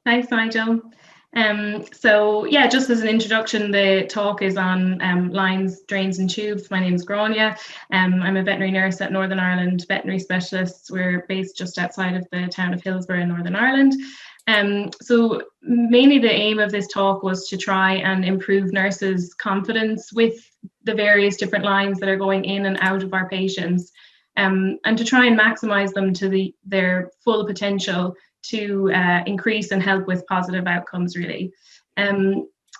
Thanks, Nigel. So yeah, just as an introduction, the talk is on lines, drains and tubes. My name is Grainne. I'm a veterinary nurse at Northern Ireland Veterinary Specialists. We're based just outside of the town of Hillsborough in Northern Ireland. So mainly the aim of this talk was to try and improve nurses' confidence with the various different lines that are going in and out of our patients, and to try and maximize them to their full potential to increase and help with positive outcomes, really.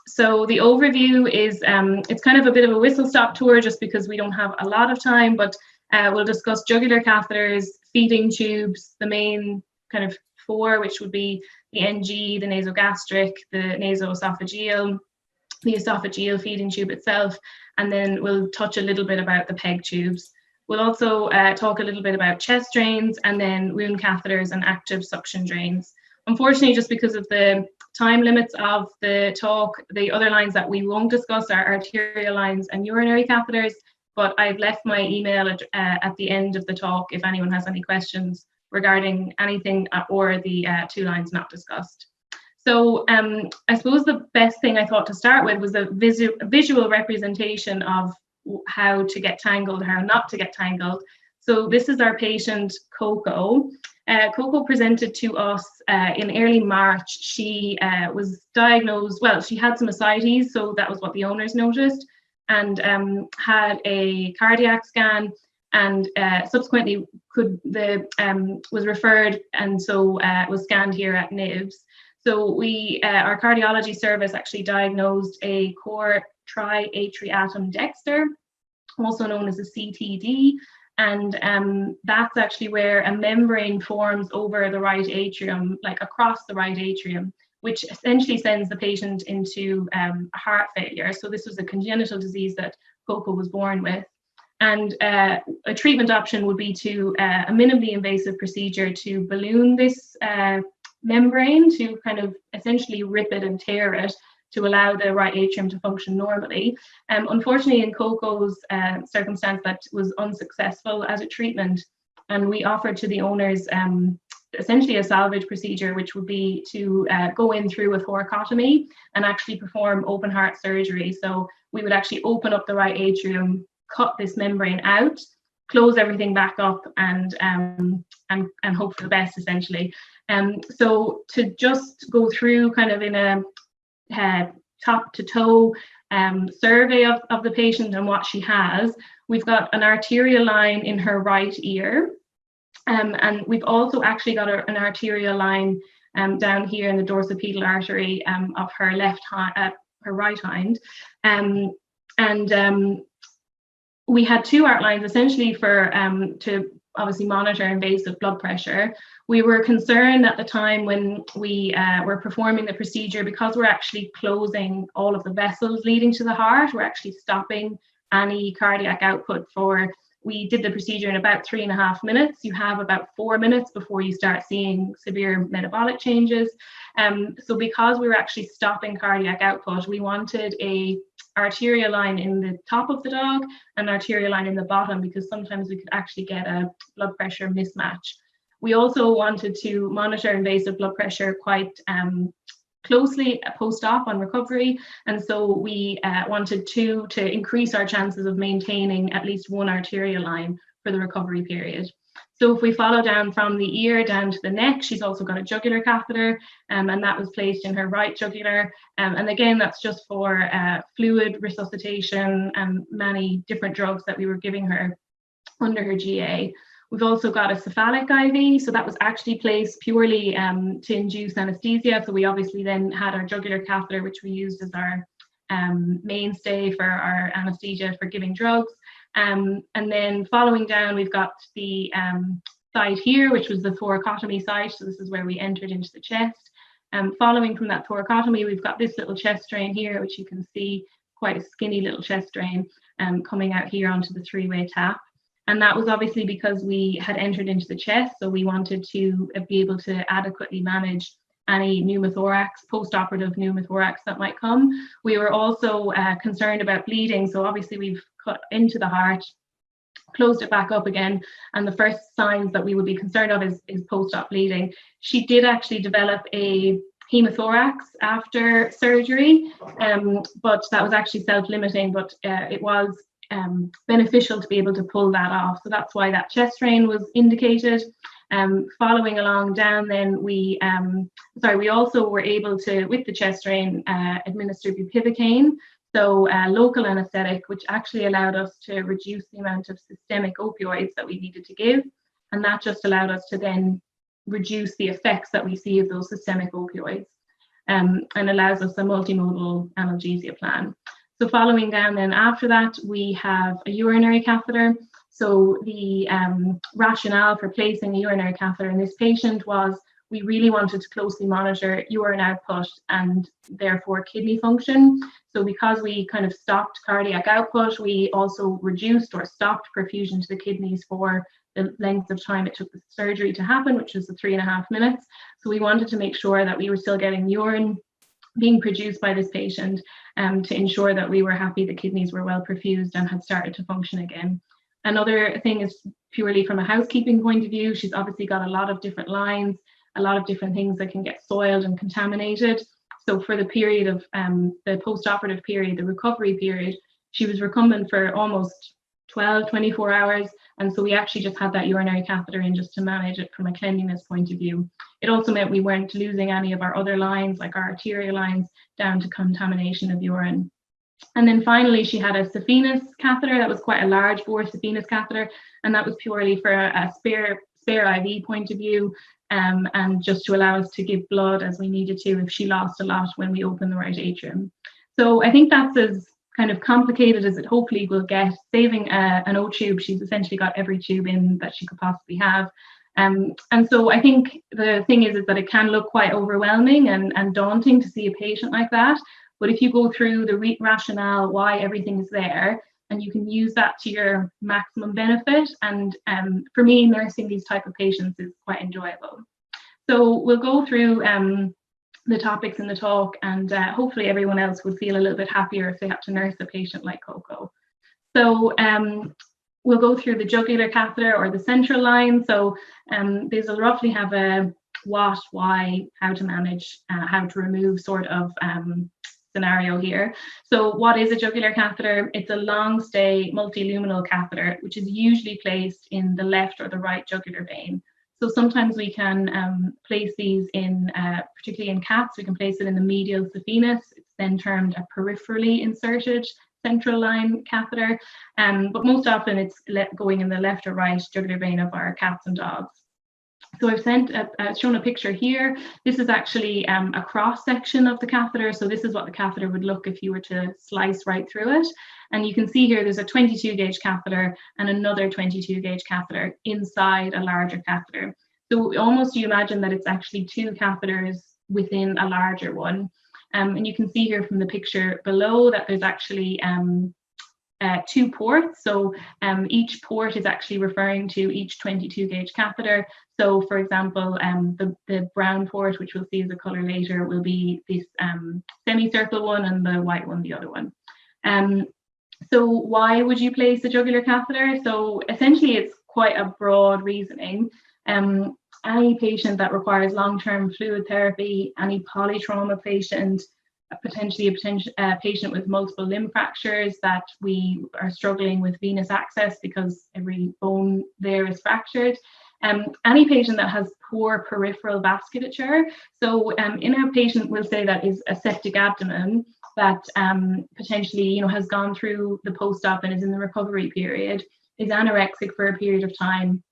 So the overview is, it's kind of a bit of a whistle-stop tour just because we don't have a lot of time, but we'll discuss jugular catheters, feeding tubes, the main kind of four, which would be the NG, the nasogastric, the nasoesophageal, the esophageal feeding tube itself, and then we'll touch a little bit about the PEG tubes. We'll also talk a little bit about chest drains and then wound catheters and active suction drains. Unfortunately, just because of the time limits of the talk, the other lines that we won't discuss are arterial lines and urinary catheters, but I've left my email at the end of the talk if anyone has any questions regarding anything or the two lines not discussed. So I suppose the best thing I thought to start with was a visual representation of how to get tangled, how not to get tangled. So this is our patient, Coco. Coco presented to us in early March. She was diagnosed, well, she had some ascites, so that was what the owners noticed, and had a cardiac scan, and subsequently was referred, and so was scanned here at NiVS. So our cardiology service actually diagnosed a core triatriatum dexter, also known as a CTD, and that's actually where a membrane forms over the right atrium, like across the right atrium, which essentially sends the patient into heart failure. So this was a congenital disease that Coco was born with. And a treatment option would be to a minimally invasive procedure to balloon this membrane, to kind of essentially rip it and tear it, to allow the right atrium to function normally. Unfortunately, in Coco's circumstance, that was unsuccessful as a treatment, and we offered to the owners essentially a salvage procedure, which would be to go in through a thoracotomy and actually perform open heart surgery. So we would actually open up the right atrium, cut this membrane out, close everything back up, and hope for the best, essentially. So to just go through kind of in a top to toe survey of the patient and what she has, we've got an arterial line in her right ear, and we've also actually got an arterial line down here in the dorsopedal artery of her her right hind, and we had two art lines essentially for to obviously monitor invasive blood pressure. We were concerned at the time when we were performing the procedure, because we're actually closing all of the vessels leading to the heart, we're actually stopping any cardiac output we did the procedure in about 3.5 minutes. You have about 4 minutes before you start seeing severe metabolic changes. So because we were actually stopping cardiac output, we wanted a arterial line in the top of the dog and arterial line in the bottom, because sometimes we could actually get a blood pressure mismatch. We also wanted to monitor invasive blood pressure quite closely post-op on recovery, and so we wanted to increase our chances of maintaining at least one arterial line for the recovery period. So if we follow down from the ear down to the neck, she's also got a jugular catheter, and that was placed in her right jugular. And again, that's just for fluid resuscitation and many different drugs that we were giving her under her GA. We've also got a cephalic IV, so that was actually placed purely to induce anesthesia. So we obviously then had our jugular catheter, which we used as our mainstay for our anesthesia for giving drugs. And then following down, we've got the site here, which was the thoracotomy site. So this is where we entered into the chest. Following from that thoracotomy, we've got this little chest drain here, which you can see, quite a skinny little chest drain coming out here onto the three-way tap. And that was obviously because we had entered into the chest, so we wanted to be able to adequately manage any pneumothorax, post-operative pneumothorax that might come. We were also concerned about bleeding, so obviously we've cut into the heart, closed it back up again, and the first signs that we would be concerned of is post-op bleeding. She did actually develop a hemothorax after surgery, but that was actually self-limiting, but it was beneficial to be able to pull that off. So that's why that chest drain was indicated. Following along down, then we also were able to, with the chest drain, administer bupivacaine, so local anesthetic, which actually allowed us to reduce the amount of systemic opioids that we needed to give, and that just allowed us to then reduce the effects that we see of those systemic opioids, and allows us a multimodal analgesia plan. So following down then after that, we have a urinary catheter. So the rationale for placing a urinary catheter in this patient was we really wanted to closely monitor urine output and therefore kidney function. So because we kind of stopped cardiac output, we also reduced or stopped perfusion to the kidneys for the length of time it took the surgery to happen, which was the 3.5 minutes. So we wanted to make sure that we were still getting urine being produced by this patient, to ensure that we were happy the kidneys were well perfused and had started to function again. Another thing is purely from a housekeeping point of view, she's obviously got a lot of different lines, a lot of different things that can get soiled and contaminated. So for the period of the post-operative period, the recovery period, she was recumbent for almost 24 hours. And so we actually just had that urinary catheter in just to manage it from a cleanliness point of view. It also meant we weren't losing any of our other lines, like our arterial lines, down to contamination of urine. And then finally, she had a saphenous catheter that was quite a large bore saphenous catheter, and that was purely for a spare IV point of view, and just to allow us to give blood as we needed to if she lost a lot when we opened the right atrium. So I think that's as kind of complicated as it hopefully will get. Saving an O tube, she's essentially got every tube in that she could possibly have. And so I think the thing is that it can look quite overwhelming and daunting to see a patient like that. But if you go through the rationale why everything is there, and you can use that to your maximum benefit, and for me, nursing these type of patients is quite enjoyable. So we'll go through the topics in the talk, and hopefully everyone else would feel a little bit happier if they have to nurse a patient like Coco. So we'll go through the jugular catheter or the central line. So these will roughly have a what, why, how to manage, how to remove sort of scenario here. So what is a jugular catheter? It's a long stay multiluminal catheter, which is usually placed in the left or the right jugular vein. So sometimes we can place these in, particularly in cats, we can place it in the medial saphenous. It's then termed a peripherally inserted central line catheter, but most often it's going in the left or right jugular vein of our cats and dogs. So I've shown a picture here. This is actually a cross section of the catheter. So this is what the catheter would look if you were to slice right through it. And you can see here there's a 22 gauge catheter and another 22 gauge catheter inside a larger catheter. So almost you imagine that it's actually two catheters within a larger one. And you can see here from the picture below that there's actually two ports. So each port is actually referring to each 22 gauge catheter. So for example, the brown port, which we'll see as a color later, will be this semicircle one, and the white one, the other one. So why would you place a jugular catheter? So essentially it's quite a broad reasoning. Any patient that requires long-term fluid therapy, any polytrauma patient, potentially a patient with multiple limb fractures that we are struggling with venous access because every bone there is fractured. Any patient that has poor peripheral vasculature. So in our patient, we'll say that is a septic abdomen that potentially has gone through the post-op and is in the recovery period, is anorexic for a period of time,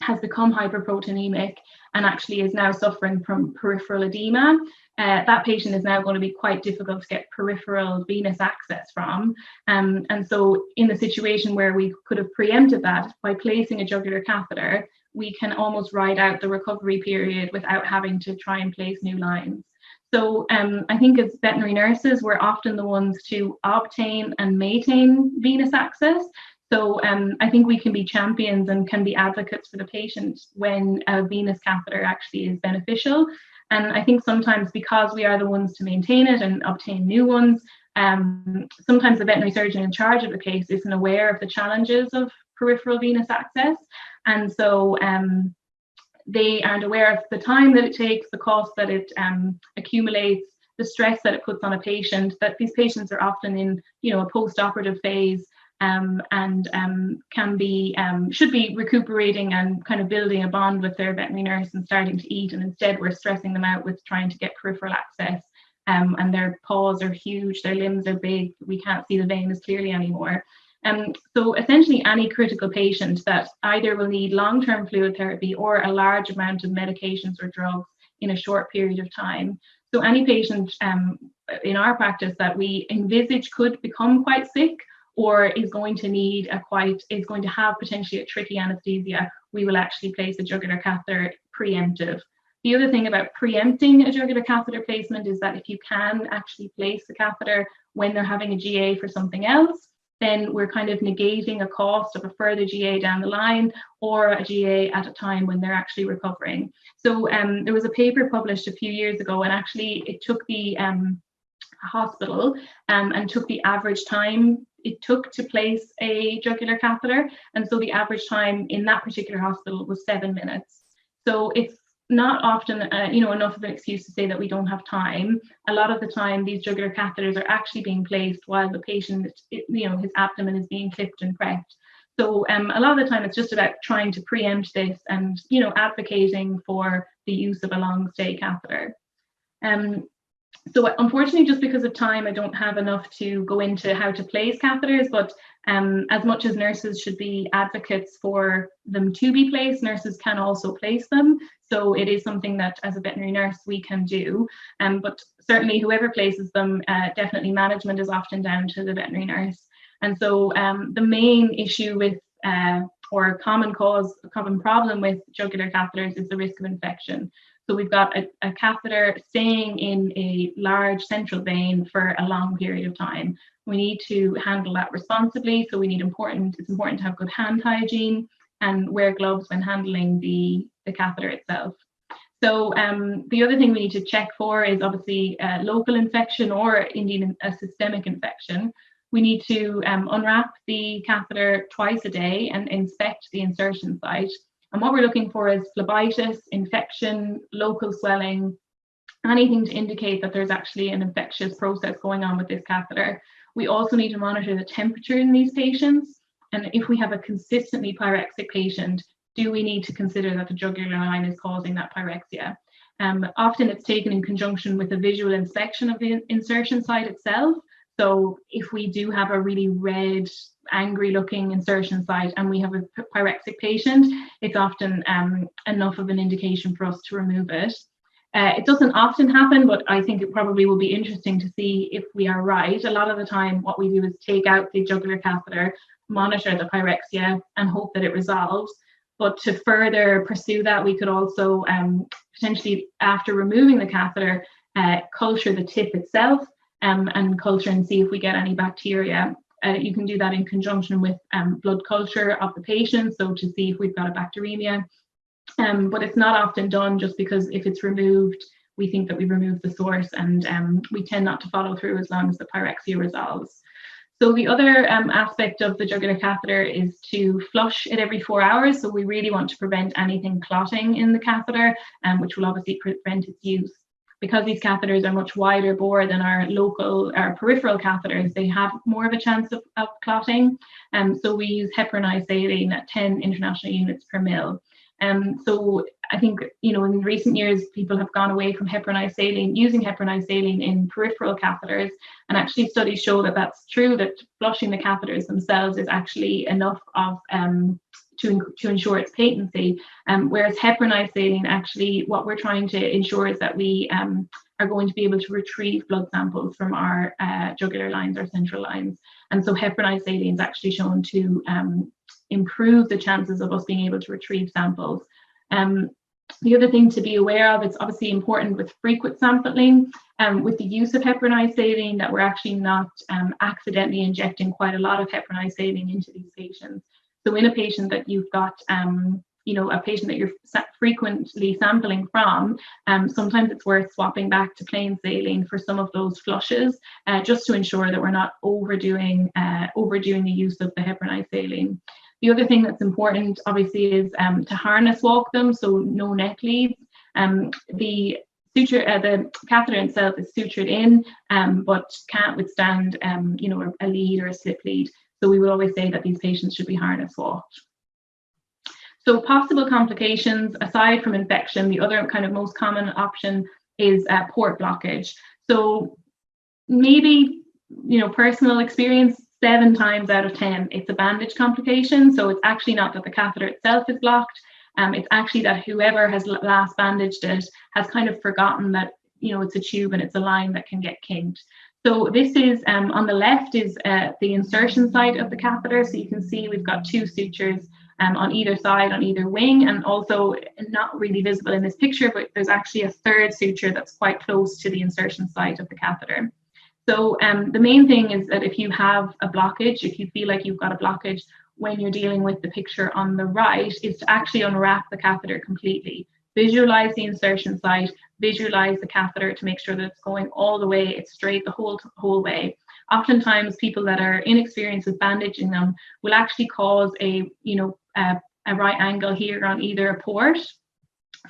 has become hyperproteinemic, and actually is now suffering from peripheral edema. That patient is now going to be quite difficult to get peripheral venous access from. And so in the situation where we could have preempted that by placing a jugular catheter, we can almost ride out the recovery period without having to try and place new lines. So I think as veterinary nurses, we're often the ones to obtain and maintain venous access. So I think we can be champions and can be advocates for the patient when a venous catheter actually is beneficial. And I think sometimes because we are the ones to maintain it and obtain new ones, sometimes the veterinary surgeon in charge of the case isn't aware of the challenges of peripheral venous access. And so they aren't aware of the time that it takes, the cost that it accumulates, the stress that it puts on a patient, that these patients are often in, a post-operative phase, and should be recuperating and kind of building a bond with their veterinary nurse and starting to eat, and instead we're stressing them out with trying to get peripheral access, and their paws are huge, their limbs are big, we can't see the vein as clearly anymore. So essentially any critical patient that either will need long-term fluid therapy or a large amount of medications or drugs in a short period of time. So any patient in our practice that we envisage could become quite sick or is going to have potentially a tricky anesthesia, we will actually place a jugular catheter preemptive. The other thing about preempting a jugular catheter placement is that if you can actually place the catheter when they're having a GA for something else, then we're kind of negating a cost of a further GA down the line or a GA at a time when they're actually recovering. So there was a paper published a few years ago, and actually it took the hospital and took the average time it took to place a jugular catheter. And so the average time in that particular hospital was 7 minutes. So it's not often, enough of an excuse to say that we don't have time. A lot of the time, these jugular catheters are actually being placed while the patient, his abdomen is being clipped and prepped. So a lot of the time, it's just about trying to preempt this and, advocating for the use of a long stay catheter. So unfortunately, just because of time, I don't have enough to go into how to place catheters, but as much as nurses should be advocates for them to be placed, nurses can also place them. So it is something that as a veterinary nurse we can do, but certainly whoever places them, definitely management is often down to the veterinary nurse. And so the main issue with or common problem with jugular catheters is the risk of infection. So we've got a catheter staying in a large central vein for a long period of time. We need to handle that responsibly. So it's important to have good hand hygiene and wear gloves when handling the catheter itself. So the other thing we need to check for is obviously local infection or indeed a systemic infection. We need to unwrap the catheter twice a day and inspect the insertion site. And what we're looking for is phlebitis, infection, local swelling, anything to indicate that there's actually an infectious process going on with this catheter. We also need to monitor the temperature in these patients. And if we have a consistently pyrexic patient, do we need to consider that the jugular line is causing that pyrexia? Often it's taken in conjunction with a visual inspection of the insertion site itself. So if we do have a really red, angry looking insertion site and we have a pyrexic patient, it's often enough of an indication for us to remove it. It doesn't often happen, but I think it probably will be interesting to see if we are right. A lot of the time, what we do is take out the jugular catheter, monitor the pyrexia, and hope that it resolves. But to further pursue that, we could also potentially, after removing the catheter, culture the tip itself and culture and see if we get any bacteria. You can do that in conjunction with blood culture of the patient, so to see if we've got a bacteremia. But it's not often done just because if it's removed, we think that we've removed the source, and we tend not to follow through as long as the pyrexia resolves. So the other aspect of the jugular catheter is to flush it every 4 hours. So we really want to prevent anything clotting in the catheter, which will obviously prevent its use. Because these catheters are much wider bore than our peripheral catheters, they have more of a chance of clotting. So we use heparinized saline at 10 international units per mil. So I think, in recent years, people have gone away from using heparinized saline in peripheral catheters. And actually studies show that that's true, that flushing the catheters themselves is actually enough of to ensure its patency, whereas heparinized saline, actually what we're trying to ensure is that we are going to be able to retrieve blood samples from our jugular lines, our central lines. And so heparinized saline is actually shown to improve the chances of us being able to retrieve samples. The other thing to be aware of, it's obviously important with frequent sampling, with the use of heparinized saline, that we're actually not accidentally injecting quite a lot of heparinized saline into these patients. So in a patient that you've got, a patient that you're frequently sampling from, sometimes it's worth swapping back to plain saline for some of those flushes, just to ensure that we're not overdoing the use of the heparinized saline. The other thing that's important, obviously, is to harness walk them, so no neck leads. The catheter itself is sutured in, but can't withstand, you know, a lead or a slip lead. So we would always say that these patients should be harness walked. So possible complications, aside from infection, the other kind of most common option is port blockage. So maybe, you know, personal experience, 7 times out of 10, it's a bandage complication. So it's actually not that the catheter itself is blocked. It's actually that whoever has last bandaged it has kind of forgotten that, you know, it's a tube and it's a line that can get kinked. So this is, on the left is the insertion site of the catheter. So you can see we've got 2 sutures on either side, on either wing, and also not really visible in this picture, but there's actually a 3rd suture that's quite close to the insertion site of the catheter. So the main thing is that if you have a blockage, if you feel like you've got a blockage when you're dealing with the picture on the right, is to actually unwrap the catheter completely. Visualize the insertion site, visualize the catheter to make sure that it's going all the way, it's straight the whole way. Oftentimes people that are inexperienced with bandaging them will actually cause a right angle here on either a port,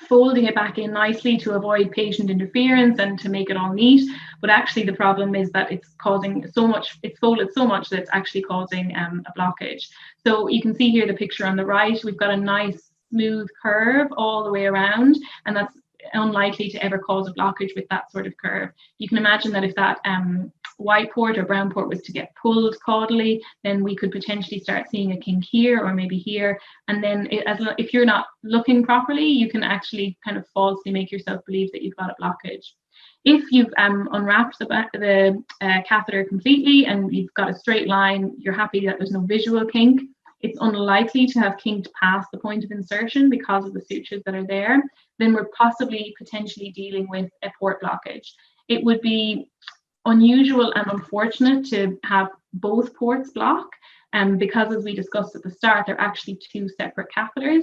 folding it back in nicely to avoid patient interference and to make it all neat. But actually the problem is that it's causing so much, it's folded so much that it's actually causing a blockage. So you can see here the picture on the right, we've got a nice smooth curve all the way around, and that's unlikely to ever cause a blockage with that sort of curve. You can imagine that if that white port or brown port was to get pulled caudally, then we could potentially start seeing a kink here or maybe here. And then if you're not looking properly, you can actually kind of falsely make yourself believe that you've got a blockage. If you've unwrapped the catheter completely and you've got a straight line, you're happy that there's no visual kink, it's unlikely to have kinked past the point of insertion because of the sutures that are there, then we're potentially dealing with a port blockage. It would be unusual and unfortunate to have both ports block, because as we discussed at the start, they're actually 2 separate catheters.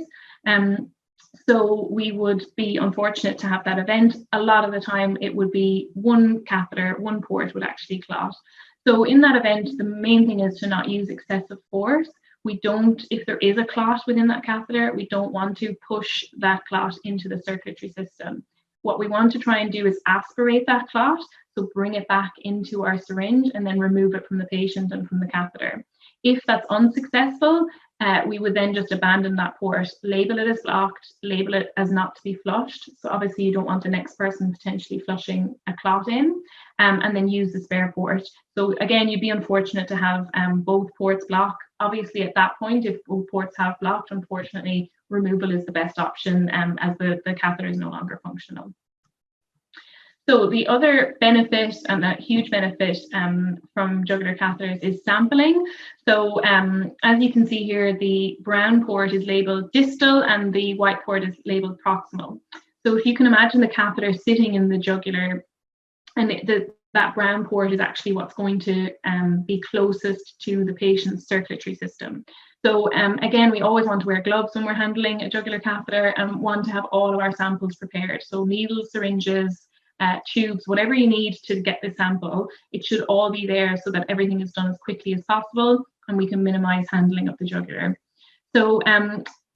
So we would be unfortunate to have that event. A lot of the time it would be one catheter, one port would actually clot. So in that event, the main thing is to not use excessive force. We don't, if there is a clot within that catheter, we don't want to push that clot into the circulatory system. What we want to try and do is aspirate that clot, so bring it back into our syringe and then remove it from the patient and from the catheter. If that's unsuccessful, we would then just abandon that port, label it as blocked, label it as not to be flushed. So obviously you don't want the next person potentially flushing a clot in, and then use the spare port. So again, you'd be unfortunate to have both ports block. Obviously at that point, if both ports have blocked, unfortunately, removal is the best option, as the catheter is no longer functional. So the other benefit, and a huge benefit from jugular catheters, is sampling. So as you can see here, the brown port is labeled distal and the white port is labeled proximal. So if you can imagine the catheter sitting in the jugular, and that brown port is actually what's going to be closest to the patient's circulatory system. So again, we always want to wear gloves when we're handling a jugular catheter and want to have all of our samples prepared. So needles, syringes, tubes, whatever you need to get the sample, it should all be there so that everything is done as quickly as possible and we can minimize handling of the jugular. So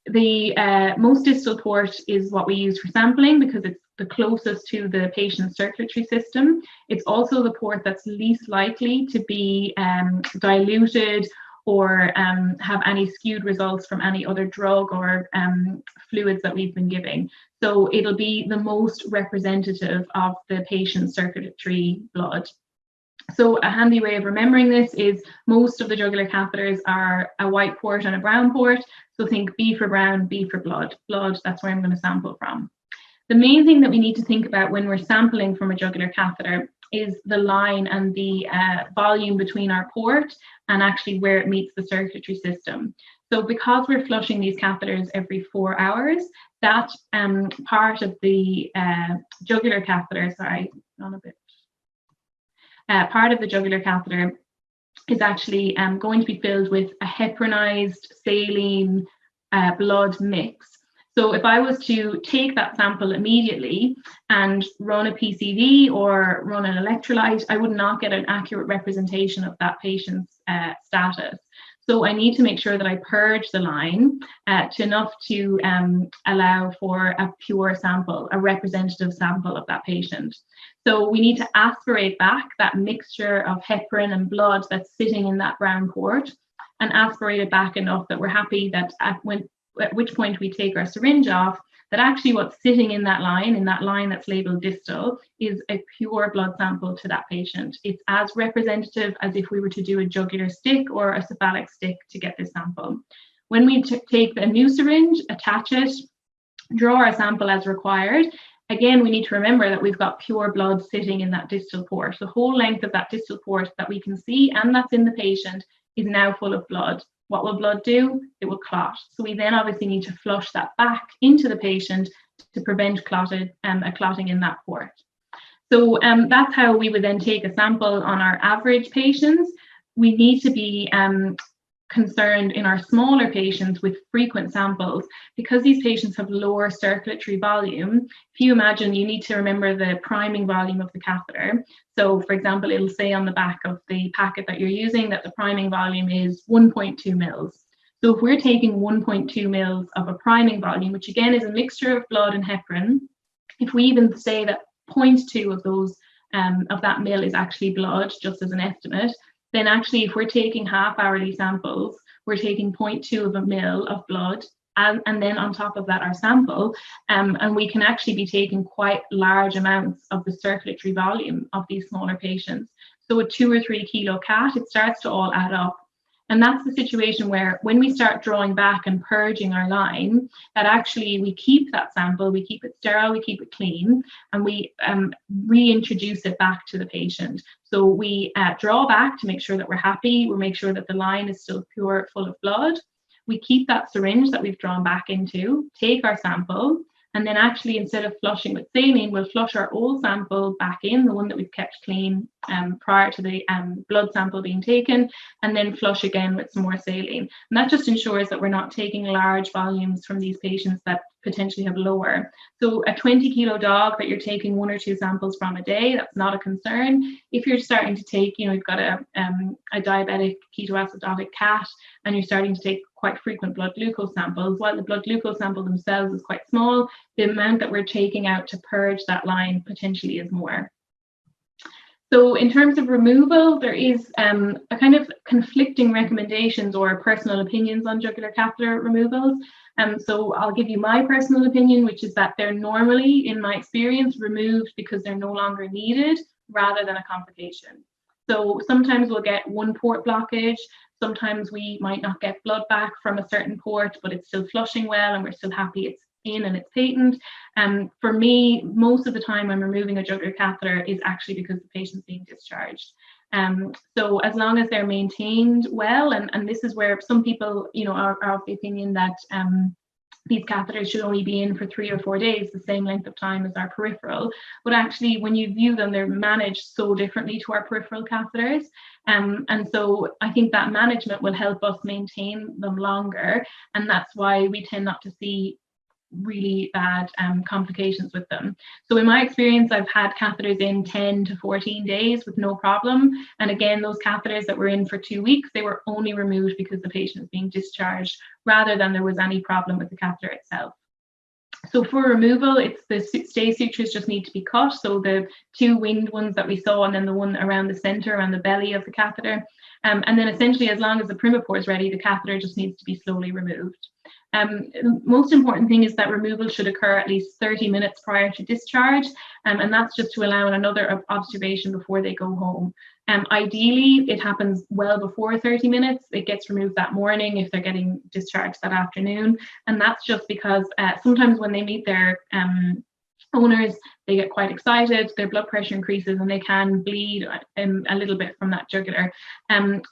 the most distal port is what we use for sampling because it's the closest to the patient's circulatory system. It's also the port that's least likely to be diluted or have any skewed results from any other drug or fluids that we've been giving. So it'll be the most representative of the patient's circulatory blood. So a handy way of remembering this is most of the jugular catheters are a white port and a brown port. So think B for brown, B for blood. Blood, that's where I'm going to sample from. The main thing that we need to think about when we're sampling from a jugular catheter is the line and the volume between our port and actually where it meets the circulatory system. So because we're flushing these catheters every 4 hours, that part of the jugular catheter, part of the jugular catheter is actually going to be filled with a heparinized saline blood mix. So if I was to take that sample immediately and run a PCV or run an electrolyte, I would not get an accurate representation of that patient's status. So I need to make sure that I purge the line to enough to allow for a pure sample, a representative sample of that patient. So we need to aspirate back that mixture of heparin and blood that's sitting in that brown port, and aspirate it back enough that we're happy that at which point we take our syringe off, that actually what's sitting in that line that's labeled distal, is a pure blood sample to that patient. It's as representative as if we were to do a jugular stick or a cephalic stick to get this sample. When we take a new syringe, attach it, draw our sample as required, again, we need to remember that we've got pure blood sitting in that distal port. The whole length of that distal port that we can see and that's in the patient is now full of blood. What will blood do? It will clot. So we then obviously need to flush that back into the patient to prevent clotting in that port. So that's how we would then take a sample on our average patients. We need to be concerned in our smaller patients with frequent samples, because these patients have lower circulatory volume. If you imagine, you need to remember the priming volume of the catheter. So for example, it'll say on the back of the packet that you're using that the priming volume is 1.2 mils. So if we're taking 1.2 mils of a priming volume, which again is a mixture of blood and heparin, if we even say that 0.2 of those of that mil is actually blood, just as an estimate, then actually if we're taking half-hourly samples, we're taking 0.2 of a mil of blood, and then on top of that our sample, and we can actually be taking quite large amounts of the circulatory volume of these smaller patients. So a 2 or 3 kilo cat, it starts to all add up. And that's the situation where when we start drawing back and purging our line, that actually we keep that sample, we keep it sterile, we keep it clean, and we reintroduce it back to the patient. So we draw back to make sure that we're happy, we make sure that the line is still pure, full of blood. We keep that syringe that we've drawn back into, take our sample, and then actually instead of flushing with saline, we'll flush our old sample back in, the one that we've kept clean prior to the blood sample being taken, and then flush again with some more saline. And that just ensures that we're not taking large volumes from these patients that potentially have lower. So a 20 kilo dog that you're taking 1 or 2 samples from a day, that's not a concern. If you're starting to take, you've got a diabetic ketoacidotic cat and you're starting to take quite frequent blood glucose samples, while the blood glucose sample themselves is quite small, the amount that we're taking out to purge that line potentially is more. So in terms of removal, there is a kind of conflicting recommendations or personal opinions on jugular catheter removals. So I'll give you my personal opinion, which is that they're normally, in my experience, removed because they're no longer needed rather than a complication. So sometimes we'll get one port blockage, sometimes we might not get blood back from a certain port, but it's still flushing well and we're still happy it's in and it's patent. For me, most of the time I'm removing a jugular catheter is actually because the patient's being discharged. So as long as they're maintained well, and this is where some people, are of the opinion that these catheters should only be in for 3 or 4 days, the same length of time as our peripheral. But actually, when you view them, they're managed so differently to our peripheral catheters. And so I think that management will help us maintain them longer. And that's why we tend not to see really bad complications with them. So in my experience, I've had catheters in 10 to 14 days with no problem. And again, those catheters that were in for 2 weeks, they were only removed because the patient was being discharged rather than there was any problem with the catheter itself. So for removal, it's the stay sutures just need to be cut. So the 2 winged ones that we saw, and then the one around the center, around the belly of the catheter. And then essentially, as long as the primipore is ready, the catheter just needs to be slowly removed. Most important thing is that removal should occur at least 30 minutes prior to discharge, and that's just to allow another observation before they go home. Ideally, it happens well before 30 minutes. It gets removed that morning if they're getting discharged that afternoon, and that's just because sometimes when they meet their owners, they get quite excited, their blood pressure increases, and they can bleed a little bit from that jugular.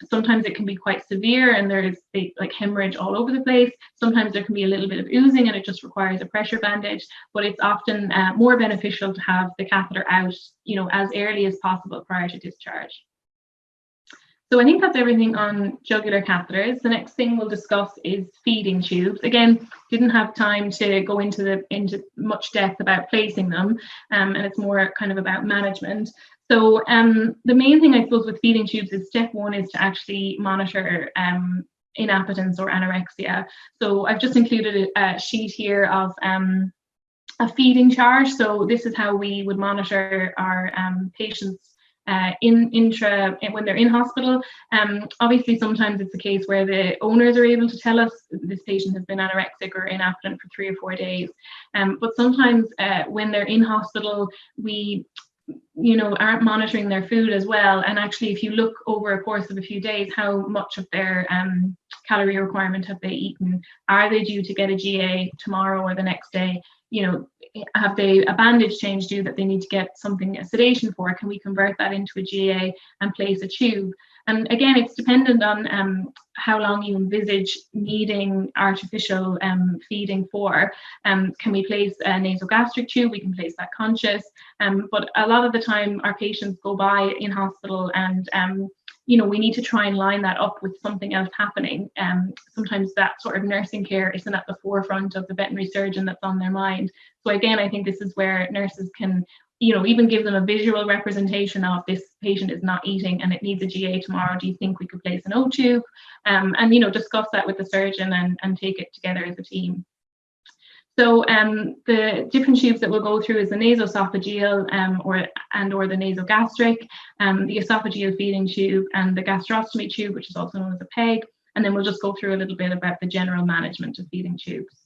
Sometimes it can be quite severe and there's like hemorrhage all over the place. Sometimes there can be a little bit of oozing and it just requires a pressure bandage, but it's often more beneficial to have the catheter out, as early as possible prior to discharge. So I think that's everything on jugular catheters. The next thing we'll discuss is feeding tubes. Again, didn't have time to go into much depth about placing them, and it's more kind of about management. So the main thing I suppose with feeding tubes is step 1 is to actually monitor inappetence or anorexia. So I've just included a sheet here of a feeding chart. So this is how we would monitor our patients when they're in hospital. Obviously, sometimes it's a case where the owners are able to tell us this patient has been anorexic or inappetent for 3 or 4 days. But sometimes when they're in hospital, we aren't monitoring their food as well. And actually, if you look over a course of a few days, how much of their calorie requirement have they eaten? Are they due to get a GA tomorrow or the next day? Have they a bandage change due that they need to get something, a sedation for? Can we convert that into a GA and place a tube? And again, it's dependent on how long you envisage needing artificial feeding for. Can we place a nasogastric tube? We can place that conscious. But a lot of the time, our patients go by in hospital and we need to try and line that up with something else happening. Sometimes that sort of nursing care isn't at the forefront of the veterinary surgeon that's on their mind. So again, I think this is where nurses can, even give them a visual representation of this patient is not eating and it needs a GA tomorrow. Do you think we could place an O tube? And discuss that with the surgeon and take it together as a team. So the different tubes that we'll go through is the nasoesophageal or the nasogastric, the esophageal feeding tube, and the gastrostomy tube, which is also known as a PEG. And then we'll just go through a little bit about the general management of feeding tubes.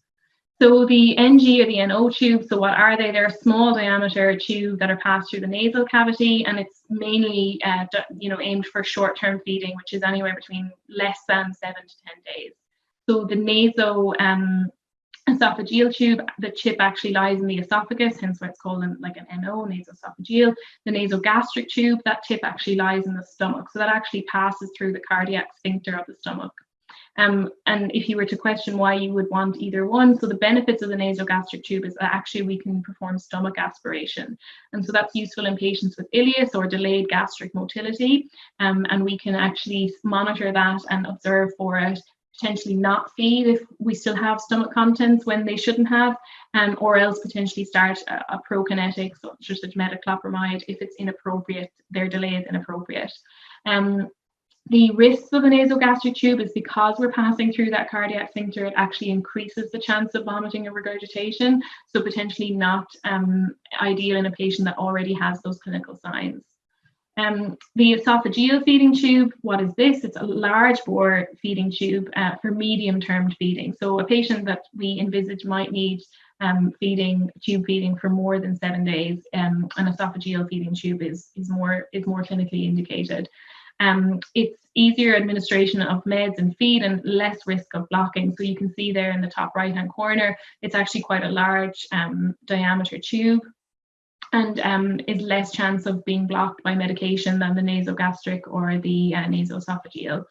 So the NG or the NO tube, so what are they? They're a small diameter tube that are passed through the nasal cavity, and it's mainly aimed for short-term feeding, which is anywhere between less than 7 to 10 days. So the esophageal tube, the chip actually lies in the esophagus, hence why it's called like an NO, nasoesophageal. The nasogastric tube, that tip actually lies in the stomach. So that actually passes through the cardiac sphincter of the stomach. And if you were to question why you would want either one, so the benefits of the nasogastric tube is that actually we can perform stomach aspiration. And so that's useful in patients with ileus or delayed gastric motility. And we can actually monitor that and observe for it, potentially not feed if we still have stomach contents when they shouldn't have, or else potentially start a prokinetic, such as metoclopramide, if it's inappropriate, their delay is inappropriate. The risks of the nasogastric tube is because we're passing through that cardiac sphincter, it actually increases the chance of vomiting or regurgitation, so potentially not ideal in a patient that already has those clinical signs. The esophageal feeding tube, what is this? It's a large bore feeding tube for medium-term feeding. So a patient that we envisage might need tube feeding for more than 7 days. An esophageal feeding tube is more clinically indicated. It's easier administration of meds and feed and less risk of blocking. So you can see there in the top right-hand corner, it's actually quite a large diameter tube, and is less chance of being blocked by medication than the nasogastric or the nasoesophageal.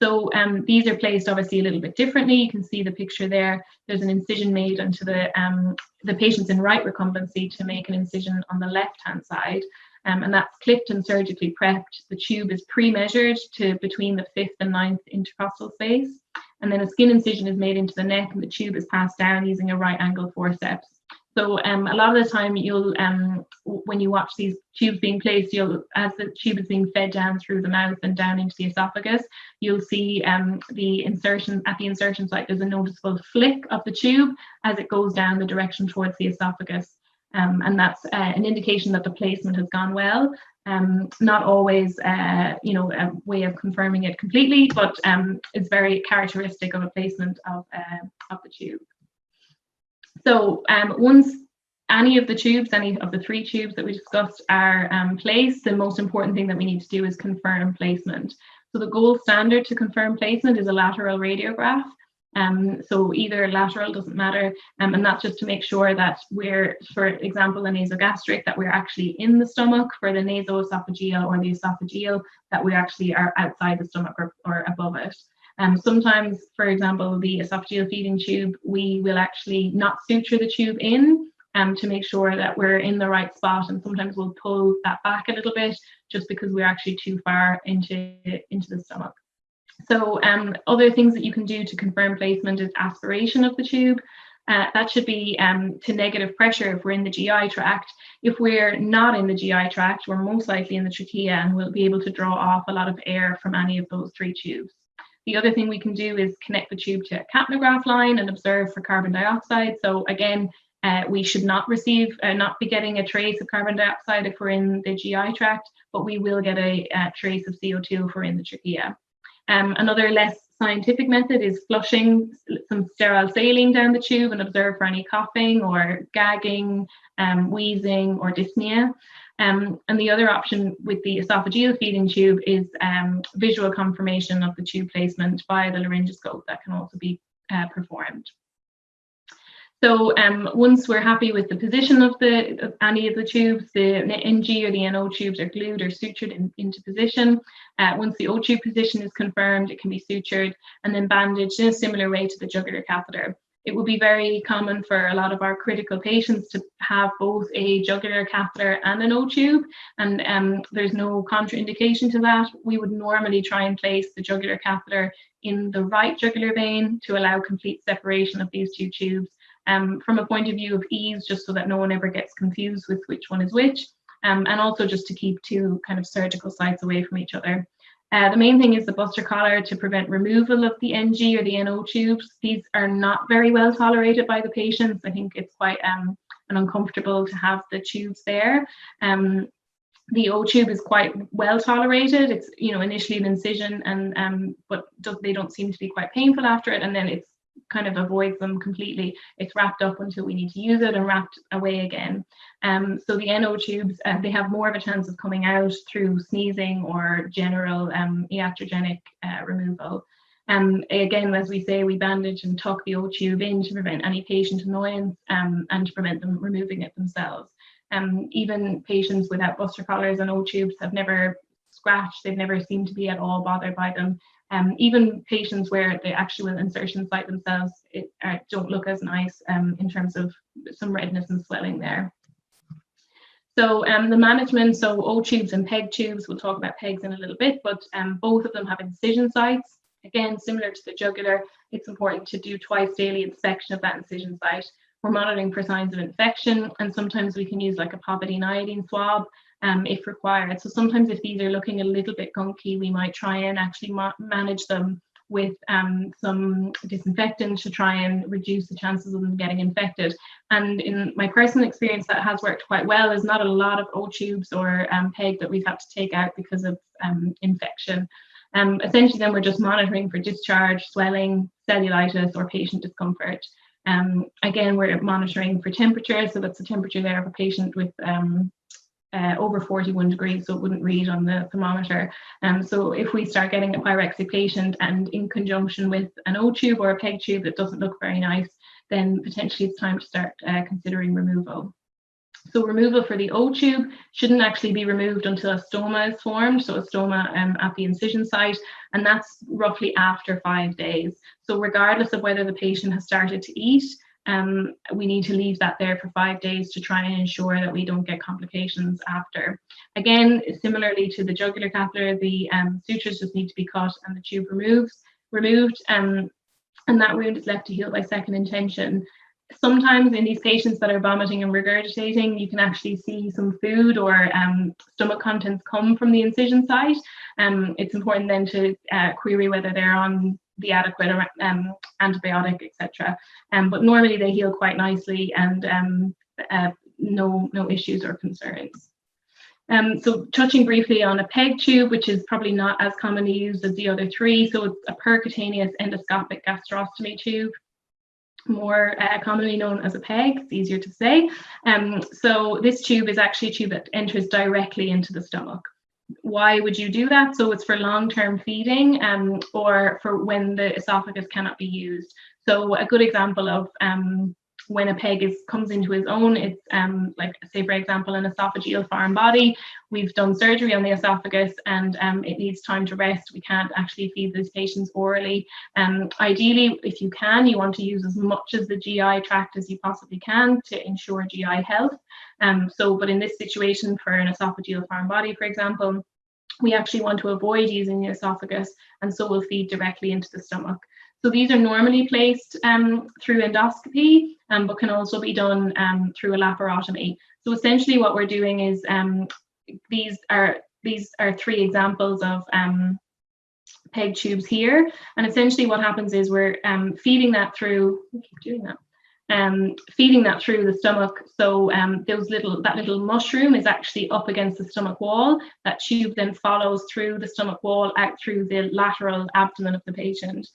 So these are placed obviously a little bit differently. You can see the picture there. There's an incision made into the patient's in right recumbency to make an incision on the left-hand side. And that's clipped and surgically prepped. The tube is pre-measured to between the 5th and 9th intercostal space. And then a skin incision is made into the neck and the tube is passed down using a right angle forceps. So a lot of the time you'll, when you watch these tubes being placed, as the tube is being fed down through the mouth and down into the esophagus, you'll see the insertion site, there's a noticeable flick of the tube as it goes down the direction towards the esophagus. And that's an indication that the placement has gone well. Not always, a way of confirming it completely, but it's very characteristic of a placement of the tube. So once any of the 3 tubes that we discussed are placed, the most important thing that we need to do is confirm placement. So the gold standard to confirm placement is a lateral radiograph. So either lateral, doesn't matter, and that's just to make sure that we're, for example, the nasogastric, that we're actually in the stomach. For the nasoesophageal or the esophageal, that we actually are outside the stomach or above it. Sometimes, for example, the esophageal feeding tube, we will actually not suture the tube in to make sure that we're in the right spot, and sometimes we'll pull that back a little bit just because we're actually too far into the stomach. So other things that you can do to confirm placement is aspiration of the tube. That should be to negative pressure if we're in the GI tract. If we're not in the GI tract, we're most likely in the trachea, and we'll be able to draw off a lot of air from any of those 3 tubes. The other thing we can do is connect the tube to a capnograph line and observe for carbon dioxide. So again, we should not be getting a trace of carbon dioxide if we're in the GI tract, but we will get a trace of CO2 if we're in the trachea. Another less scientific method is flushing some sterile saline down the tube and observe for any coughing or gagging, wheezing, or dyspnea. And the other option with the esophageal feeding tube is visual confirmation of the tube placement via the laryngoscope that can also be performed. So once we're happy with the position of any of the tubes, the NG or the NO tubes are glued or sutured into position. Once the O tube position is confirmed, it can be sutured and then bandaged in a similar way to the jugular catheter. It would be very common for a lot of our critical patients to have both a jugular catheter and an O tube, and there's no contraindication to that. We would normally try and place the jugular catheter in the right jugular vein to allow complete separation of these two tubes. From a point of view of ease, just so that no one ever gets confused with which one is which, and also just to keep two kind of surgical sites away from each other. The main thing is the buster collar to prevent removal of the NG or the NO tubes. These are not very well tolerated by the patients. I think it's quite uncomfortable to have the tubes there. The O tube is quite well tolerated. It's initially an incision, and but they don't seem to be quite painful after it, and then it's kind of avoids them completely. It's wrapped up until we need to use it and wrapped away again. So the NO tubes, they have more of a chance of coming out through sneezing or general iatrogenic removal. Again, as we say, we bandage and tuck the O tube in to prevent any patient annoyance and to prevent them removing it themselves. Even patients without buster collars and O tubes have never scratched, they've never seemed to be at all bothered by them. Even patients where the actual insertion site themselves don't look as nice in terms of some redness and swelling there. So the management, so O tubes and PEG tubes, we'll talk about PEGs in a little bit, but both of them have incision sites. Again, similar to the jugular, it's important to do twice daily inspection of that incision site. We're monitoring for signs of infection, and sometimes we can use like a povidone iodine swab if required. So sometimes if these are looking a little bit gunky, we might try and actually manage them with some disinfectant to try and reduce the chances of them getting infected. And in my personal experience, that has worked quite well. There's not a lot of O tubes or PEG that we've had to take out because of infection. Essentially then we're just monitoring for discharge, swelling, cellulitis, or patient discomfort. Again, we're monitoring for temperature, so that's the temperature there of a patient with over 41 degrees, so it wouldn't read on the thermometer. So if we start getting a pyrexic patient and in conjunction with an O tube or a PEG tube that doesn't look very nice, then potentially it's time to start considering removal. So removal for the O tube shouldn't actually be removed until a stoma is formed, so a stoma at the incision site, and that's roughly after 5 days. So regardless of whether the patient has started to eat, we need to leave that there for 5 days to try and ensure that we don't get complications after. Again, similarly to the jugular catheter, the sutures just need to be cut and the tube removed, and that wound is left to heal by second intention. Sometimes in these patients that are vomiting and regurgitating, you can actually see some food or stomach contents come from the incision site. It's important then to query whether they're on the adequate antibiotic, etc. But normally they heal quite nicely, and no issues or concerns. So touching briefly on a PEG tube, which is probably not as commonly used as the other three. So it's a percutaneous endoscopic gastrostomy tube, more commonly known as a PEG. It's easier to say. So this tube is actually a tube that enters directly into the stomach. Why would you do that? So it's for long-term feeding or for when the esophagus cannot be used. So a good example of when a PEG comes into his own, it's like, say, for example, an esophageal foreign body. We've done surgery on the esophagus and it needs time to rest. We can't actually feed these patients orally. Ideally, if you can, you want to use as much of the GI tract as you possibly can to ensure GI health. But in this situation, for an esophageal foreign body, for example, we actually want to avoid using the esophagus, and so we'll feed directly into the stomach. So these are normally placed through endoscopy, but can also be done through a laparotomy. So essentially what we're doing is these are 3 examples of peg tubes here. And essentially what happens is we're feeding that through, I keep doing that. Feeding that through the stomach. So that little mushroom is actually up against the stomach wall. That tube then follows through the stomach wall out through the lateral abdomen of the patient.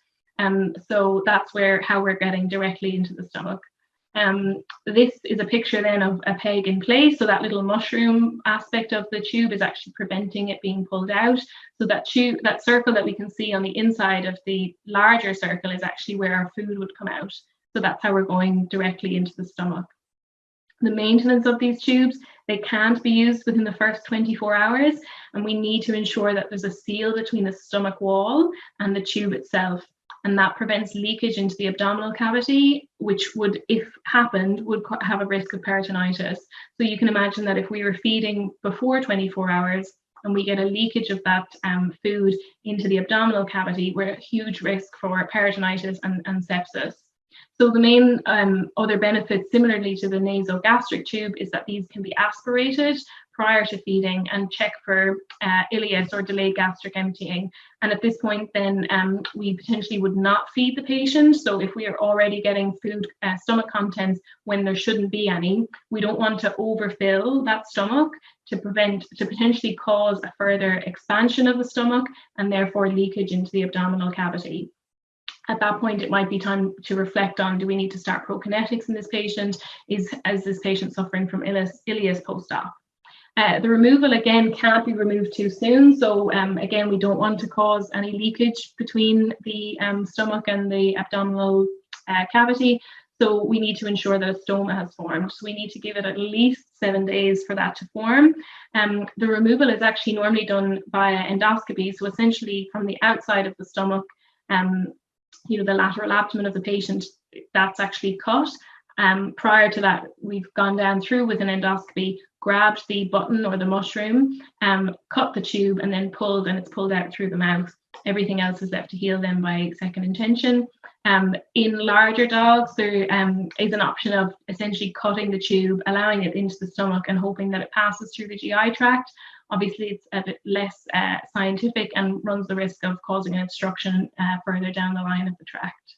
So that's how we're getting directly into the stomach. This is a picture then of a peg in place. So that little mushroom aspect of the tube is actually preventing it being pulled out. So that circle that we can see on the inside of the larger circle is actually where our food would come out. So that's how we're going directly into the stomach. The maintenance of these tubes, they can't be used within the first 24 hours, and we need to ensure that there's a seal between the stomach wall and the tube itself, and that prevents leakage into the abdominal cavity, which would, if happened, would have a risk of peritonitis. So you can imagine that if we were feeding before 24 hours and we get a leakage of that food into the abdominal cavity, we're at huge risk for peritonitis and sepsis. So the main other benefits, similarly to the nasogastric tube, is that these can be aspirated prior to feeding and check for ileus or delayed gastric emptying. And at this point, then we potentially would not feed the patient. So if we are already getting food stomach contents when there shouldn't be any, we don't want to overfill that stomach to potentially cause a further expansion of the stomach and therefore leakage into the abdominal cavity. At that point, it might be time to reflect on, do we need to start prokinetics in this patient? Is this patient suffering from ileus post-op? The removal, again, can't be removed too soon. So again, we don't want to cause any leakage between the stomach and the abdominal cavity. So we need to ensure that a stoma has formed. So we need to give it at least 7 days for that to form. The removal is actually normally done via endoscopy. So essentially from the outside of the stomach, the lateral abdomen of the patient, that's actually cut. Prior to that, we've gone down through with an endoscopy, grabbed the button or the mushroom, cut the tube, and then pulled, and it's pulled out through the mouth. Everything else is left to heal then by second intention. In larger dogs, there is an option of essentially cutting the tube, allowing it into the stomach, and hoping that it passes through the GI tract. Obviously, it's a bit less scientific and runs the risk of causing an obstruction further down the line of the tract.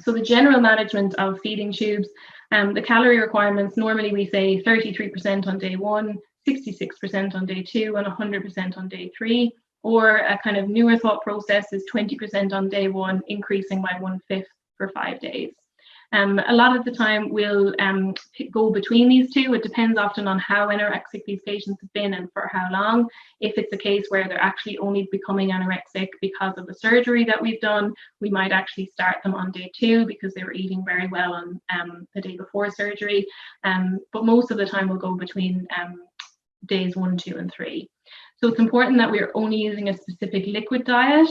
So the general management of feeding tubes, the calorie requirements, normally we say 33% on day 1, 66% on day 2, and 100% on day 3. Or a kind of newer thought process is 20% on day 1, increasing by 1/5 for 5 days. A lot of the time we'll go between these two. It depends often on how anorexic these patients have been and for how long. If it's a case where they're actually only becoming anorexic because of the surgery that we've done, we might actually start them on day 2 because they were eating very well on the day before surgery. But most of the time we'll go between days 1, 2, and 3. So it's important that we're only using a specific liquid diet.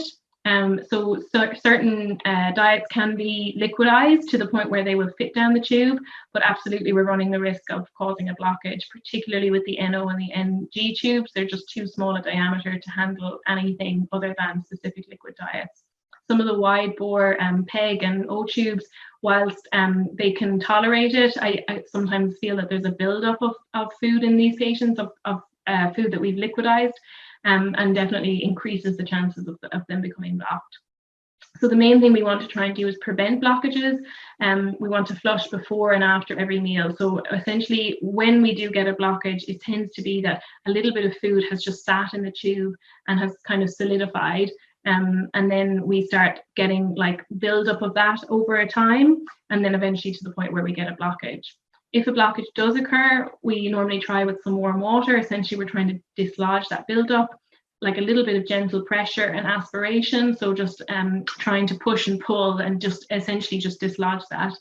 So certain diets can be liquidized to the point where they will fit down the tube, but absolutely we're running the risk of causing a blockage, particularly with the NO and the NG tubes. They're just too small a diameter to handle anything other than specific liquid diets. Some of the wide bore PEG and O tubes, whilst they can tolerate it, I sometimes feel that there's a buildup of food in these patients, of food that we've liquidized. And definitely increases the chances of them becoming blocked. So the main thing we want to try and do is prevent blockages. We want to flush before and after every meal. So essentially, when we do get a blockage, it tends to be that a little bit of food has just sat in the tube and has kind of solidified. And then we start getting like buildup of that over a time, and then eventually to the point where we get a blockage. If a blockage does occur, we normally try with some warm water. Essentially, we're trying to dislodge that buildup, like a little bit of gentle pressure and aspiration. So just trying to push and pull and just essentially just dislodge that.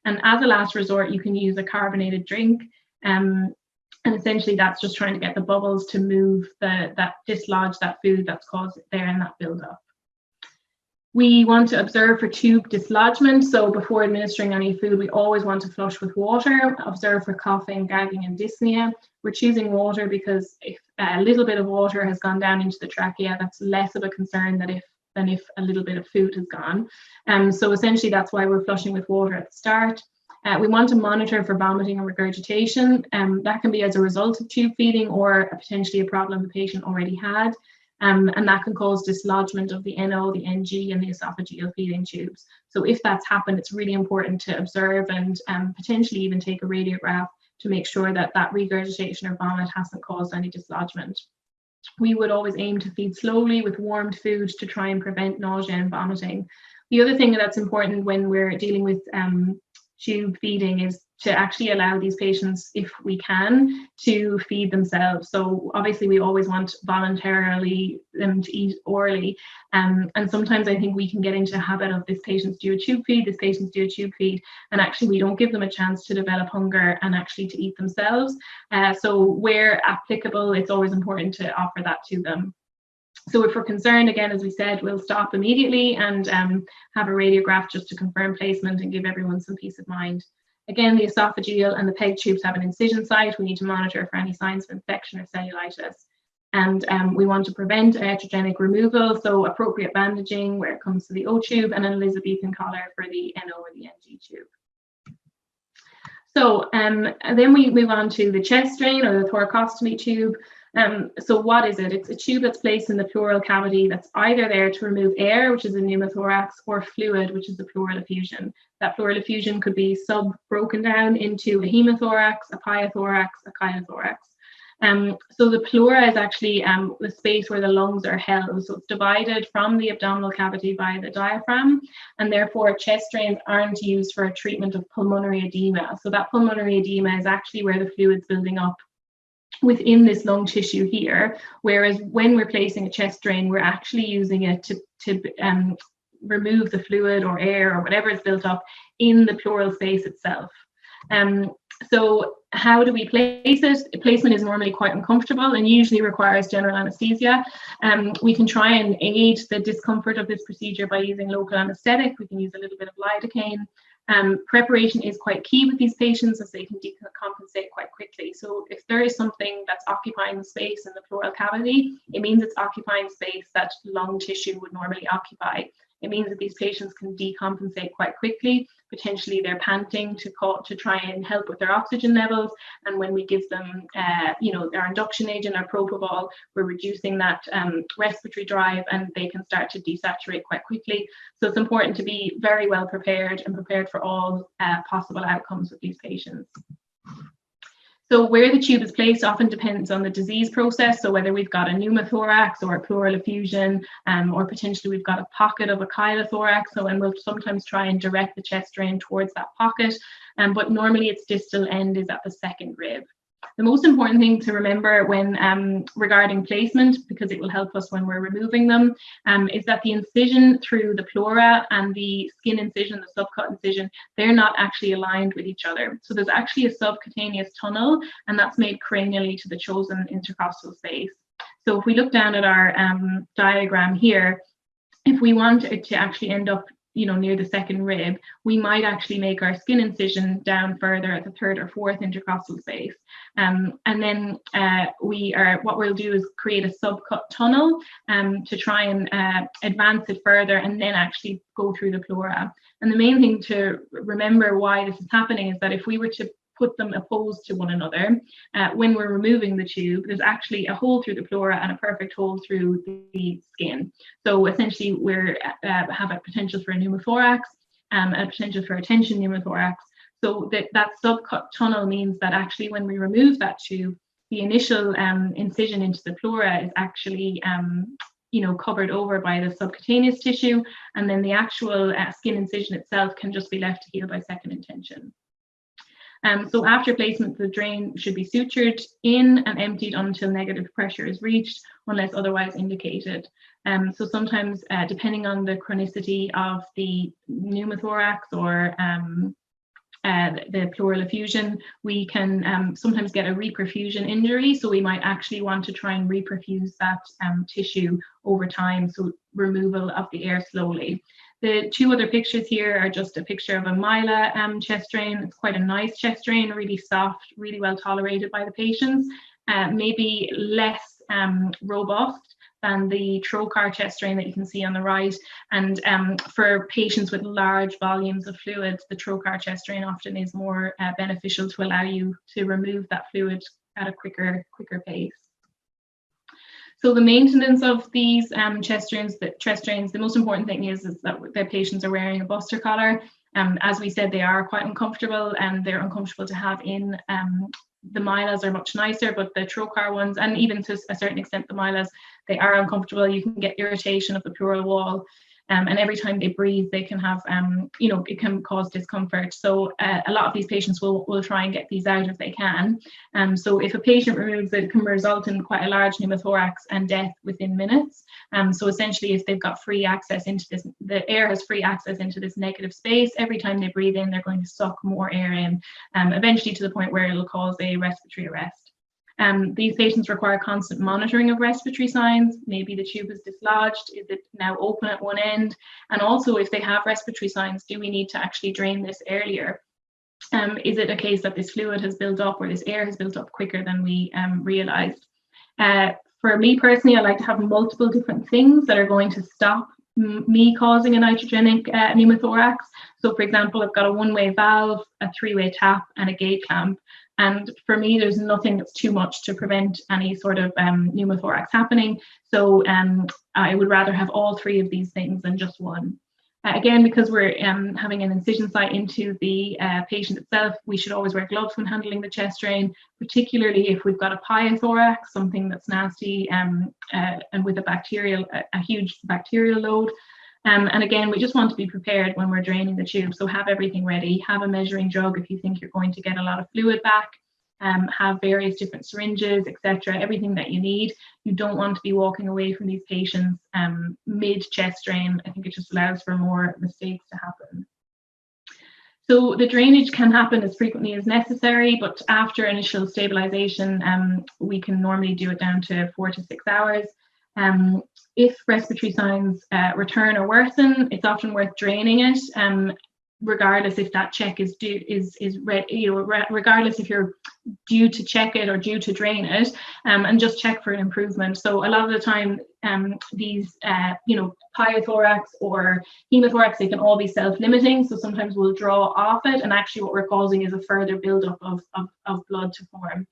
And as a last resort, you can use a carbonated drink. And essentially that's just trying to get the bubbles to move dislodge that food that's caused there in that buildup. We want to observe for tube dislodgement. So before administering any food, we always want to flush with water, observe for coughing, gagging, and dyspnoea. We're choosing water because if a little bit of water has gone down into the trachea, that's less of a concern than if a little bit of food has gone. So essentially that's why we're flushing with water at the start. We want to monitor for vomiting and regurgitation. That can be as a result of tube feeding or potentially a problem the patient already had. and that can cause dislodgement of the NO, the NG, and the esophageal feeding tubes. So if that's happened, it's really important to observe and potentially even take a radiograph to make sure that that regurgitation or vomit hasn't caused any dislodgement. We would always aim to feed slowly with warmed food to try and prevent nausea and vomiting. The other thing that's important when we're dealing with tube feeding is to actually allow these patients, if we can, to feed themselves. So obviously we always want voluntarily them to eat orally. And sometimes I think we can get into a habit of this patient's do a tube feed, this patient's do a tube feed, and actually we don't give them a chance to develop hunger and actually to eat themselves. So where applicable, it's always important to offer that to them. So if we're concerned, again, as we said, we'll stop immediately and have a radiograph just to confirm placement and give everyone some peace of mind. Again, the esophageal and the PEG tubes have an incision site. We need to monitor for any signs of infection or cellulitis. And we want to prevent iatrogenic removal, so appropriate bandaging where it comes to the O tube and an Elizabethan collar for the NO or the NG tube. So then we move on to the chest drain or the thoracostomy tube. So what is it? It's a tube that's placed in the pleural cavity that's either there to remove air, which is a pneumothorax, or fluid, which is a pleural effusion. That pleural effusion could be broken down into a hemothorax, a pyothorax, a chylothorax. So the pleura is actually the space where the lungs are held. So it's divided from the abdominal cavity by the diaphragm, and therefore chest drains aren't used for a treatment of pulmonary edema. So that pulmonary edema is actually where the fluid's building up within this lung tissue here, whereas when we're placing a chest drain, we're actually using it to remove the fluid or air or whatever is built up in the pleural space itself. So how do we place it? Placement is normally quite uncomfortable and usually requires general anesthesia. We can try and aid the discomfort of this procedure by using local anesthetic. We can use a little bit of lidocaine. Preparation is quite key with these patients as they can decompensate quite quickly. So if there is something that's occupying the space in the pleural cavity, it means it's occupying space that lung tissue would normally occupy. It means that these patients can decompensate quite quickly. Potentially they're panting to try and help with their oxygen levels. And when we give them, their induction agent or propofol, we're reducing that respiratory drive and they can start to desaturate quite quickly. So it's important to be very well prepared and prepared for all possible outcomes with these patients. So where the tube is placed often depends on the disease process. So whether we've got a pneumothorax or a pleural effusion, or potentially we've got a pocket of a chylothorax. So, and we'll sometimes try and direct the chest drain towards that pocket. But normally its distal end is at the second rib. The most important thing to remember when regarding placement, because it will help us when we're removing them, is that the incision through the pleura and the skin incision, the subcut incision, they're not actually aligned with each other. So there's actually a subcutaneous tunnel, and that's made cranially to the chosen intercostal space. So if we look down at our diagram here, if we want it to actually end up near the second rib, we might actually make our skin incision down further at the third or fourth intercostal space. And then what we'll do is create a subcut tunnel to try and advance it further and then actually go through the pleura. And the main thing to remember why this is happening is that if we were to put them opposed to one another, when we're removing the tube, there's actually a hole through the pleura and a perfect hole through the skin. So essentially we have a potential for a pneumothorax, a potential for a tension pneumothorax. So that subcut tunnel means that actually when we remove that tube, the initial incision into the pleura is actually covered over by the subcutaneous tissue, and then the actual skin incision itself can just be left to heal by second intention. So after placement, the drain should be sutured in and emptied until negative pressure is reached, unless otherwise indicated. So sometimes, depending on the chronicity of the pneumothorax or the pleural effusion, we can sometimes get a reperfusion injury. So we might actually want to try and reperfuse that tissue over time, so removal of the air slowly. The two other pictures here are just a picture of a Mila chest drain. It's quite a nice chest drain, really soft, really well tolerated by the patients, maybe less robust than the trocar chest drain that you can see on the right. And for patients with large volumes of fluid, the trocar chest drain often is more beneficial to allow you to remove that fluid at a quicker pace. So the maintenance of these chest drains, the most important thing is that the patients are wearing a buster collar. As we said, they are quite uncomfortable, and they're uncomfortable to have in. The mylas are much nicer, but the trocar ones, and even to a certain extent the mylas, they are uncomfortable. You can get irritation of the pleural wall. And every time they breathe, they can have, it can cause discomfort. So a lot of these patients will try and get these out if they can. So if a patient removes it, can result in quite a large pneumothorax and death within minutes. So essentially, if they've got free access into this, the air has free access into this negative space. Every time they breathe in, they're going to suck more air in, eventually to the point where it'll cause a respiratory arrest. These patients require constant monitoring of respiratory signs. Maybe the tube is dislodged. Is it now open at one end? And also, if they have respiratory signs, do we need to actually drain this earlier? Is it a case that this fluid has built up, or this air has built up quicker than we realized? For me personally, I like to have multiple different things that are going to stop me causing a nitrogenic pneumothorax. So for example, I've got a one-way valve, a three-way tap, and a gate clamp. And for me, there's nothing that's too much to prevent any sort of pneumothorax happening. So I would rather have all three of these things than just one. Again, because we're having an incision site into the patient itself, we should always wear gloves when handling the chest drain, particularly if we've got a pyothorax, something that's nasty and with a huge bacterial load. And again, we just want to be prepared when we're draining the tube. So have everything ready, have a measuring jug if you think you're going to get a lot of fluid back, have various different syringes, etc., everything that you need. You don't want to be walking away from these patients mid-chest drain. I think it just allows for more mistakes to happen. So the drainage can happen as frequently as necessary, but after initial stabilization, we can normally do it down to 4 to 6 hours. If respiratory signs return or worsen, it's often worth draining it, regardless if that check is due, regardless if you're due to check it or due to drain it, and just check for an improvement. So a lot of the time, these pyothorax or hemothorax, they can all be self-limiting. So sometimes we'll draw off it, and actually what we're causing is a further buildup of blood to form.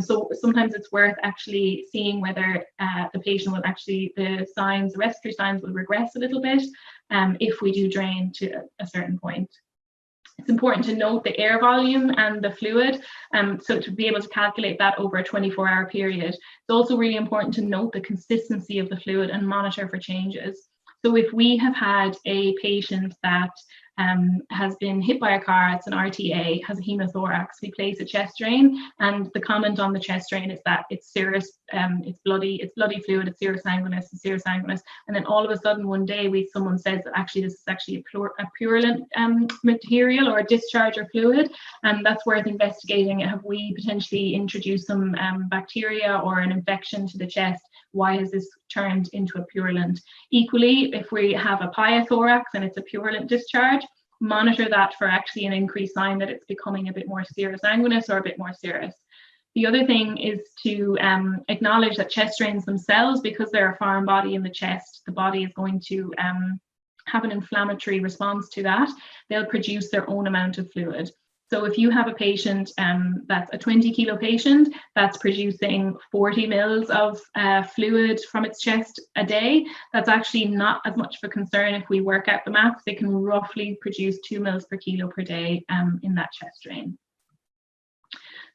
So sometimes it's worth actually seeing whether the patient will actually, the respiratory signs will regress a little bit if we do drain to a certain point. It's important to note the air volume and the fluid, so to be able to calculate that over a 24-hour period. It's also really important to note the consistency of the fluid and monitor for changes. So if we have had a patient that has been hit by a car, it's an RTA, has a hemothorax, we place a chest drain, and the comment on the chest drain is that it's serous, it's bloody fluid, it's serous sanguinous, and then all of a sudden one day someone says that actually this is actually a purulent material or a discharge or fluid, and that's worth investigating. Have we potentially introduced some bacteria or an infection to the chest? Why has this turned into a purulent? Equally, if we have a pyothorax and it's a purulent discharge, monitor that for actually an increased sign that it's becoming a bit more serous sanguinous or a bit more serous. The other thing is to acknowledge that chest drains themselves, because they're a foreign body in the chest, the body is going to have an inflammatory response to that. They'll produce their own amount of fluid. So if you have a patient that's a 20-kilo patient that's producing 40 mils of fluid from its chest a day, that's actually not as much of a concern. If we work out the maths, they can roughly produce 2 mils per kilo per day in that chest drain.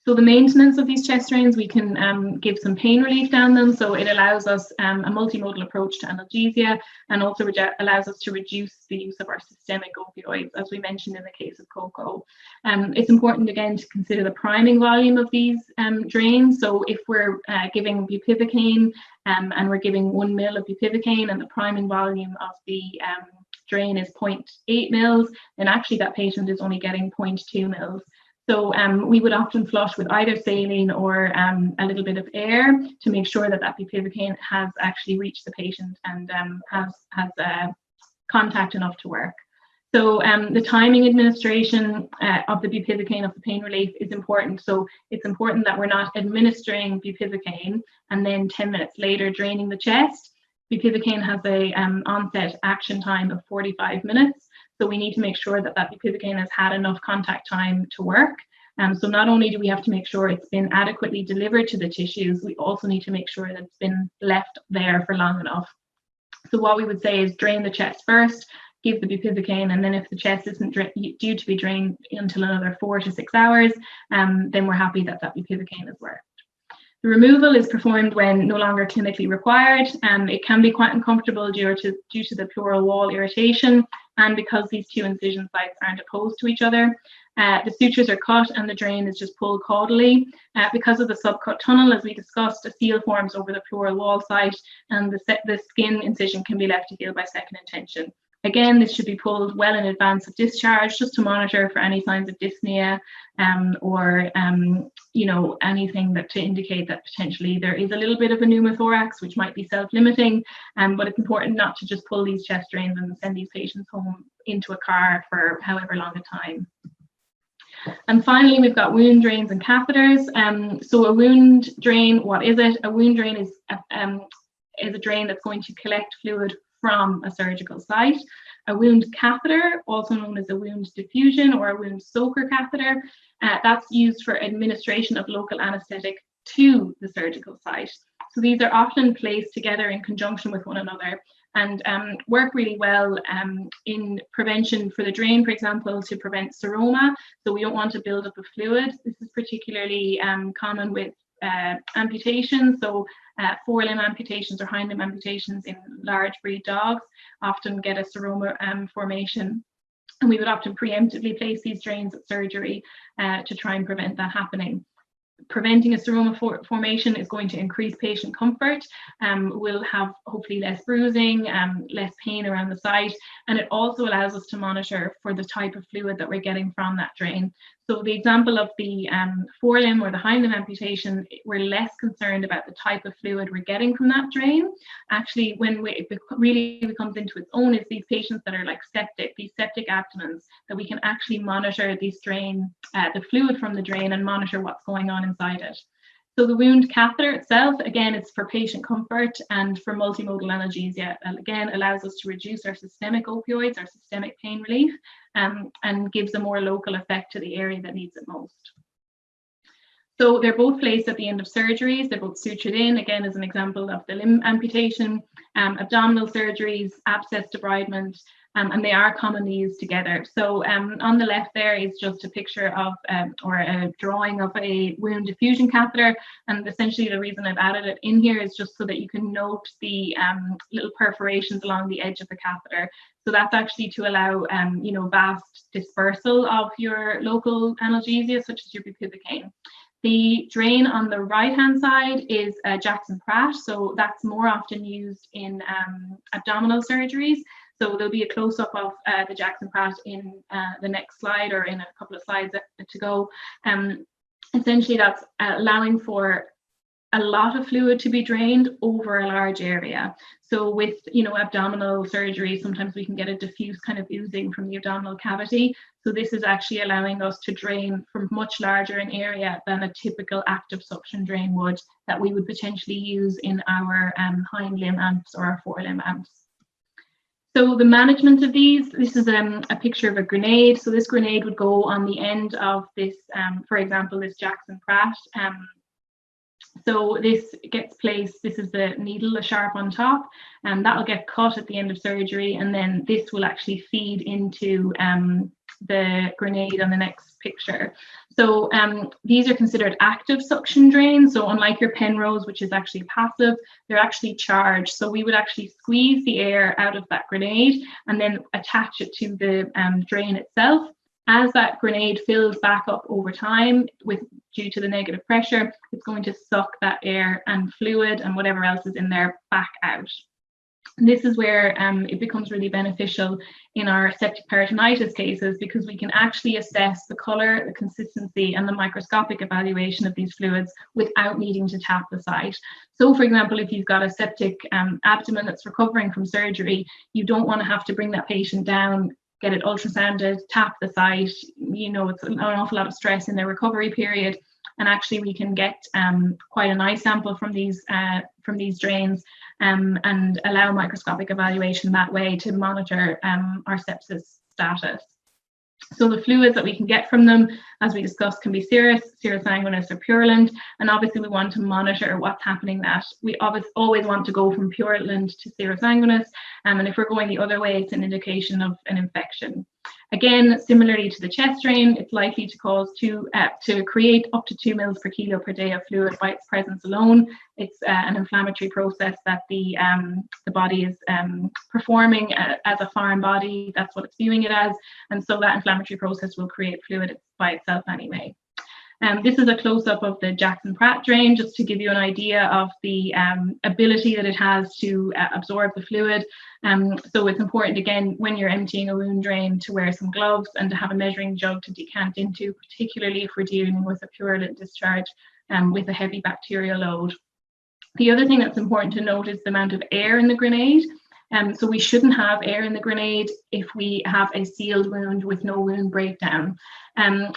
So the maintenance of these chest drains, we can give some pain relief down them. So it allows us a multimodal approach to analgesia, and also allows us to reduce the use of our systemic opioids, as we mentioned in the case of cocoa. It's important again to consider the priming volume of these drains. So if we're giving bupivacaine and we're giving 1 mil of bupivacaine, and the priming volume of the drain is 0.8 mils, then actually that patient is only getting 0.2 mils. So we would often flush with either saline or a little bit of air to make sure that that bupivacaine has actually reached the patient and has contact enough to work. So the timing administration of the bupivacaine, of the pain relief, is important. So it's important that we're not administering bupivacaine and then 10 minutes later draining the chest. Bupivacaine has a onset action time of 45 minutes. So we need to make sure that that bupivacaine has had enough contact time to work. So not only do we have to make sure it's been adequately delivered to the tissues, we also need to make sure that it's been left there for long enough. So what we would say is drain the chest first, give the bupivacaine, and then if the chest isn't due to be drained until another 4 to 6 hours, then we're happy that that bupivacaine has worked. The removal is performed when no longer clinically required. It can be quite uncomfortable due to the pleural wall irritation, and because these two incision sites aren't opposed to each other. The sutures are cut and the drain is just pulled caudally. Because of the subcut tunnel, as we discussed, a seal forms over the pleural wall site, and the skin incision can be left to heal by second intention. Again, this should be pulled well in advance of discharge, just to monitor for any signs of dyspnoea or anything that to indicate that potentially there is a little bit of a pneumothorax, which might be self-limiting. But it's important not to just pull these chest drains and send these patients home into a car for however long a time. And finally, we've got wound drains and catheters. So a wound drain, what is it? A wound drain is a drain that's going to collect fluid from a surgical site. A wound catheter, also known as a wound diffusion or a wound soaker catheter, that's used for administration of local anesthetic to the surgical site. So these are often placed together in conjunction with one another and work really well in prevention for the drain, for example, to prevent seroma. So we don't want to build up of fluid. This is particularly common with amputations, so forelimb amputations or hind limb amputations in large breed dogs often get a seroma formation, and we would often preemptively place these drains at surgery to try and prevent that happening. Preventing a seroma formation is going to increase patient comfort. We'll have hopefully less bruising, less pain around the site, and it also allows us to monitor for the type of fluid that we're getting from that drain. So the example of the forelimb or the hind limb amputation, we're less concerned about the type of fluid we're getting from that drain. Actually, when it really becomes into its own is these patients that are like septic, these septic abdomens, that we can actually monitor these drain, the fluid from the drain, and monitor what's going on inside it. So the wound catheter itself, again, it's for patient comfort and for multimodal analgesia. And again, allows us to reduce our systemic opioids, our systemic pain relief, and gives a more local effect to the area that needs it most. So they're both placed at the end of surgeries. They're both sutured in, again, as an example of the limb amputation, abdominal surgeries, abscess debridement, and they are commonly used together. So on the left there is just a picture of or a drawing of a wound diffusion catheter, and essentially the reason I've added it in here is just so that you can note the little perforations along the edge of the catheter. So that's actually to allow vast dispersal of your local analgesia, such as your bupivacaine. The drain on the right-hand side is Jackson Pratt, so that's more often used in abdominal surgeries. So there'll be a close-up of the Jackson Pratt in the next slide, or in a couple of slides to go. Essentially, that's allowing for a lot of fluid to be drained over a large area. So with abdominal surgery, sometimes we can get a diffuse kind of oozing from the abdominal cavity. So this is actually allowing us to drain from much larger an area than a typical active suction drain would, that we would potentially use in our hind limb amps or our forelimb amps. So the management of these, this is a picture of a grenade. So this grenade would go on the end of this, for example, this Jackson Pratt. So this gets placed, this is the needle, the sharp on top, and that'll get cut at the end of surgery, and then this will actually feed into the grenade on the next picture. So these are considered active suction drains. So unlike your Penrose, which is actually passive, they're actually charged. So we would actually squeeze the air out of that grenade and then attach it to the drain itself. As that grenade fills back up over time due to the negative pressure, it's going to suck that air and fluid and whatever else is in there back out. And this is where it becomes really beneficial in our septic peritonitis cases, because we can actually assess the colour, the consistency, and the microscopic evaluation of these fluids without needing to tap the site. So, for example, if you've got a septic abdomen that's recovering from surgery, you don't want to have to bring that patient down, get it ultrasounded, tap the site. It's an awful lot of stress in their recovery period. And actually, we can get quite a nice sample from these drains and allow microscopic evaluation that way to monitor our sepsis status. So the fluids that we can get from them as we discussed, can be serous, serosanguinous, or purulent. And obviously we want to monitor what's happening. That we always want to go from purulent to serosanguinous. And if we're going the other way, it's an indication of an infection. Again, similarly to the chest drain, it's likely to cause to create up to 2 mL per kilo per day of fluid by its presence alone. It's an inflammatory process that the body is performing as a foreign body. That's what it's viewing it as, and so that inflammatory process will create fluid by itself anyway. This is a close-up of the Jackson-Pratt drain, just to give you an idea of the ability that it has to absorb the fluid. So it's important, again, when you're emptying a wound drain, to wear some gloves and to have a measuring jug to decant into, particularly if we're dealing with a purulent discharge with a heavy bacterial load. The other thing that's important to note is the amount of air in the grenade. So we shouldn't have air in the grenade if we have a sealed wound with no wound breakdown.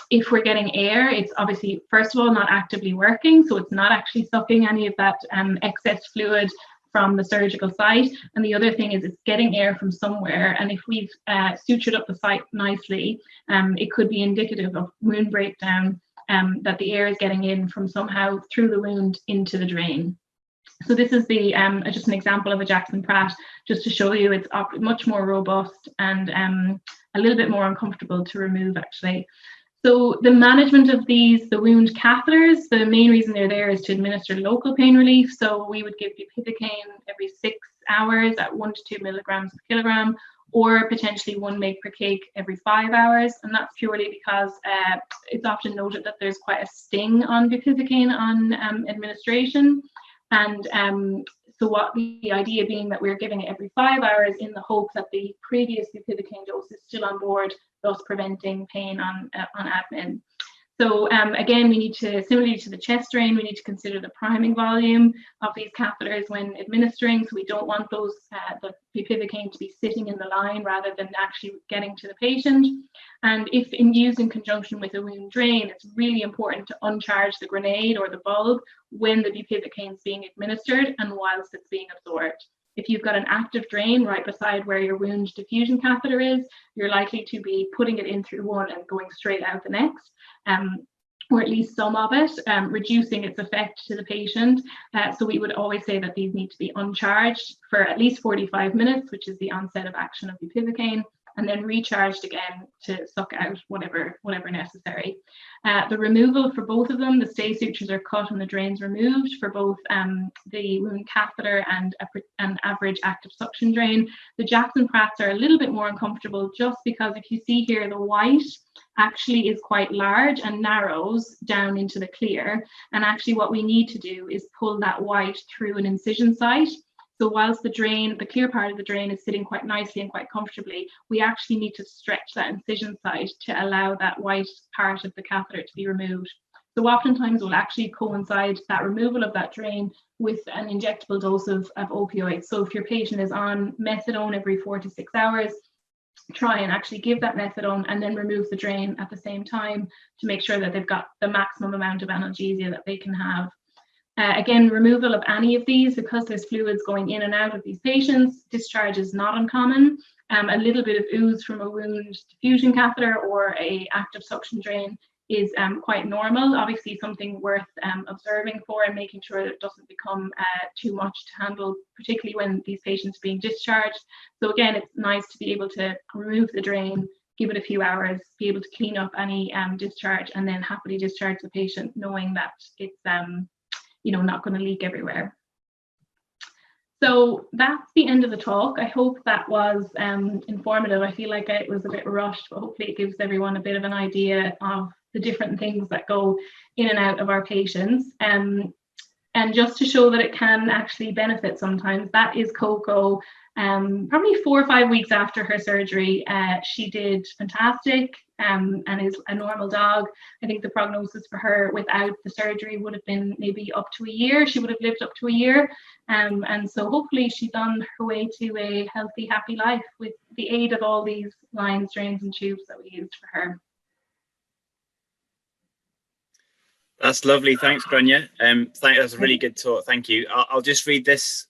If we're getting air, it's obviously, first of all, not actively working, so it's not actually sucking any of that excess fluid from the surgical site. And the other thing is it's getting air from somewhere, and if we've sutured up the site nicely, it could be indicative of wound breakdown, that the air is getting in from somehow through the wound into the drain. So this is the just an example of a Jackson-Pratt, just to show you it's much more robust and a little bit more uncomfortable to remove, actually. So the management of these, the wound catheters, the main reason they're there is to administer local pain relief. So we would give bupivacaine every 6 hours at 1 to 2 milligrams per kilogram, or potentially 1 mg per kg every 5 hours. And that's purely because it's often noted that there's quite a sting on bupivacaine on administration. And so what the idea being that we're giving it every 5 hours in the hope that the previous bupivacaine dose is still on board, thus preventing pain on admin. So again, we need to, similarly to the chest drain, we need to consider the priming volume of these catheters when administering. So we don't want those the bupivacaine to be sitting in the line rather than actually getting to the patient. And if used in conjunction with a wound drain, it's really important to uncharge the grenade or the bulb when the bupivacaine is being administered and whilst it's being absorbed. If you've got an active drain right beside where your wound diffusion catheter is, you're likely to be putting it in through one and going straight out the next, or at least some of it, reducing its effect to the patient. So we would always say that these need to be uncharged for at least 45 minutes, which is the onset of action of bupivacaine, and then recharged again to suck out whatever necessary. The removal for both of them, the stay sutures are cut and the drains removed for both the wound catheter and an average active suction drain. The Jackson-Pratts are a little bit more uncomfortable just because if you see here, the white actually is quite large and narrows down into the clear. And actually what we need to do is pull that white through an incision site. So whilst the drain, the clear part of the drain is sitting quite nicely and quite comfortably, we actually need to stretch that incision site to allow that white part of the catheter to be removed. So oftentimes we'll actually coincide that removal of that drain with an injectable dose of opioids. So if your patient is on methadone every 4 to 6 hours, try and actually give that methadone and then remove the drain at the same time to make sure that they've got the maximum amount of analgesia that they can have. Again, removal of any of these, because there's fluids going in and out of these patients, discharge is not uncommon. A little bit of ooze from a wound diffusion catheter or a active suction drain is quite normal. Obviously something worth observing for and making sure that it doesn't become too much to handle, particularly when these patients are being discharged. So again, it's nice to be able to remove the drain, give it a few hours, be able to clean up any discharge, and then happily discharge the patient knowing that it's not going to leak everywhere. So that's the end of the talk. I hope that was informative. I feel like it was a bit rushed, but hopefully it gives everyone a bit of an idea of the different things that go in and out of our patients. And just to show that it can actually benefit sometimes, that is Coco. Probably 4 or 5 weeks after her surgery, she did fantastic and is a normal dog. I think the prognosis for her without the surgery would have been maybe up to a year. She would have lived up to a year. And so hopefully she's on her way to a healthy, happy life with the aid of all these lines, drains and tubes that we used for her. That's lovely. Thanks, Grainne. That was a really good talk. Thank you. I'll just read this